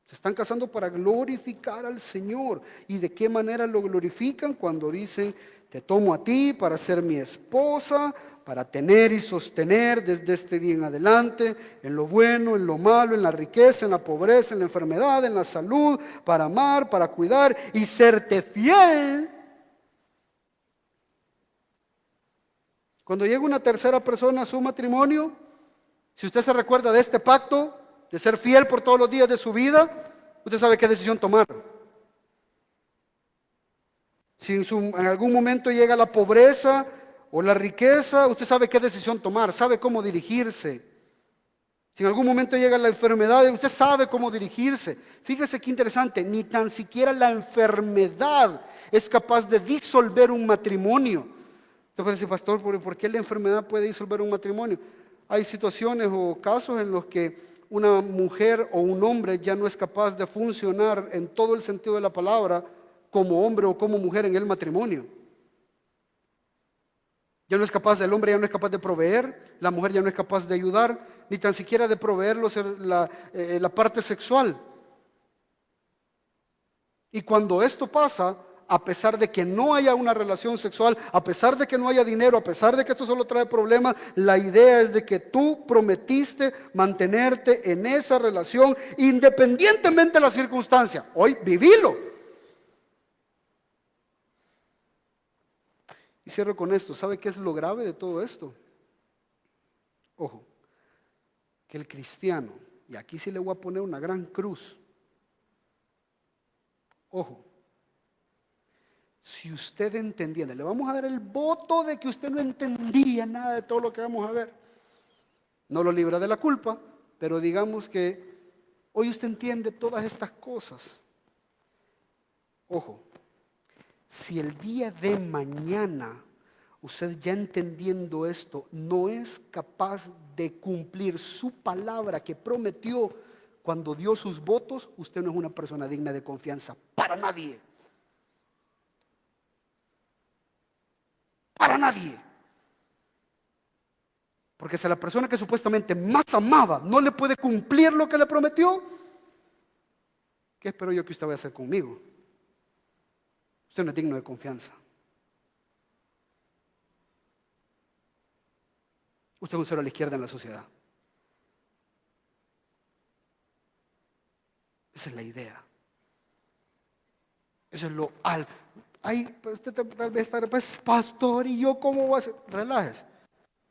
Se están casando para glorificar al Señor. ¿Y de qué manera lo glorifican? Cuando dicen, te tomo a ti para ser mi esposa, para tener y sostener desde este día en adelante, en lo bueno, en lo malo, en la riqueza, en la pobreza, en la enfermedad, en la salud, para amar, para cuidar y serte fiel. Cuando llega una tercera persona a su matrimonio, si usted se recuerda de este pacto, de ser fiel por todos los días de su vida, usted sabe qué decisión tomar. Si en algún momento llega la pobreza o la riqueza, usted sabe qué decisión tomar, sabe cómo dirigirse. Si en algún momento llega la enfermedad, usted sabe cómo dirigirse. Fíjese qué interesante, ni tan siquiera la enfermedad es capaz de disolver un matrimonio. Usted puede decir, pastor, ¿por qué la enfermedad puede disolver un matrimonio? Hay situaciones o casos en los que una mujer o un hombre ya no es capaz de funcionar en todo el sentido de la palabra como hombre o como mujer en el matrimonio. Ya no es capaz, el hombre ya no es capaz de proveer, la mujer ya no es capaz de ayudar, ni tan siquiera de proveer la parte sexual. Y cuando esto pasa, a pesar de que no haya una relación sexual, a pesar de que no haya dinero, a pesar de que esto solo trae problemas, la idea es de que tú prometiste mantenerte en esa relación independientemente de la circunstancia. Hoy vivilo. Y cierro con esto. ¿Sabe qué es lo grave de todo esto? Ojo, que el cristiano, y aquí sí le voy a poner una gran cruz. Ojo, si usted entendiera, le vamos a dar el voto de que usted no entendía nada de todo lo que vamos a ver. No lo libra de la culpa, pero digamos que hoy usted entiende todas estas cosas. Ojo, si el día de mañana usted ya entendiendo esto no es capaz de cumplir su palabra que prometió cuando dio sus votos, usted no es una persona digna de confianza para nadie. Para nadie. Porque si la persona que supuestamente más amaba no le puede cumplir lo que le prometió, ¿qué espero yo que usted vaya a hacer conmigo? Usted no es digno de confianza. Usted es un cero a la izquierda en la sociedad. Esa es la idea. Eso es lo alto. Ay, usted tal vez estará, pues, pastor, ¿y yo cómo voy a hacer? Relájese.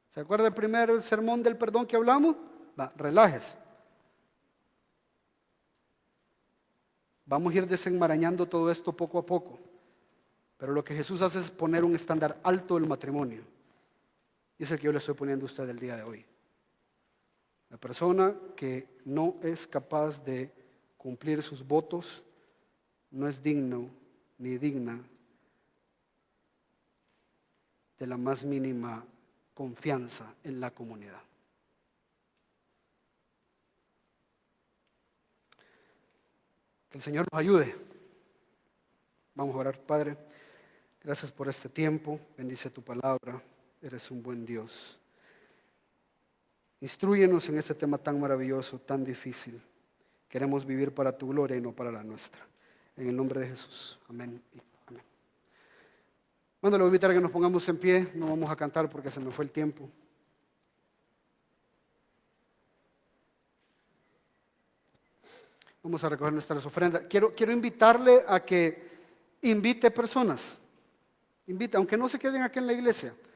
¿Se acuerda del primer sermón del perdón que hablamos? Va, relájese. Vamos a ir desenmarañando todo esto poco a poco. Pero lo que Jesús hace es poner un estándar alto del matrimonio. Y es el que yo le estoy poniendo a usted el día de hoy. La persona que no es capaz de cumplir sus votos no es digno ni digna de la más mínima confianza en la comunidad. Que el Señor nos ayude. Vamos a orar. Padre, gracias por este tiempo. Bendice tu palabra. Eres un buen Dios. Instrúyenos en este tema tan maravilloso, tan difícil. Queremos vivir para tu gloria y no para la nuestra. En el nombre de Jesús. Amén y amén. Bueno, le voy a invitar a que nos pongamos en pie. No vamos a cantar porque se me fue el tiempo. Vamos a recoger nuestras ofrendas. Quiero invitarle a que invite personas. Invite, aunque no se queden aquí en la iglesia.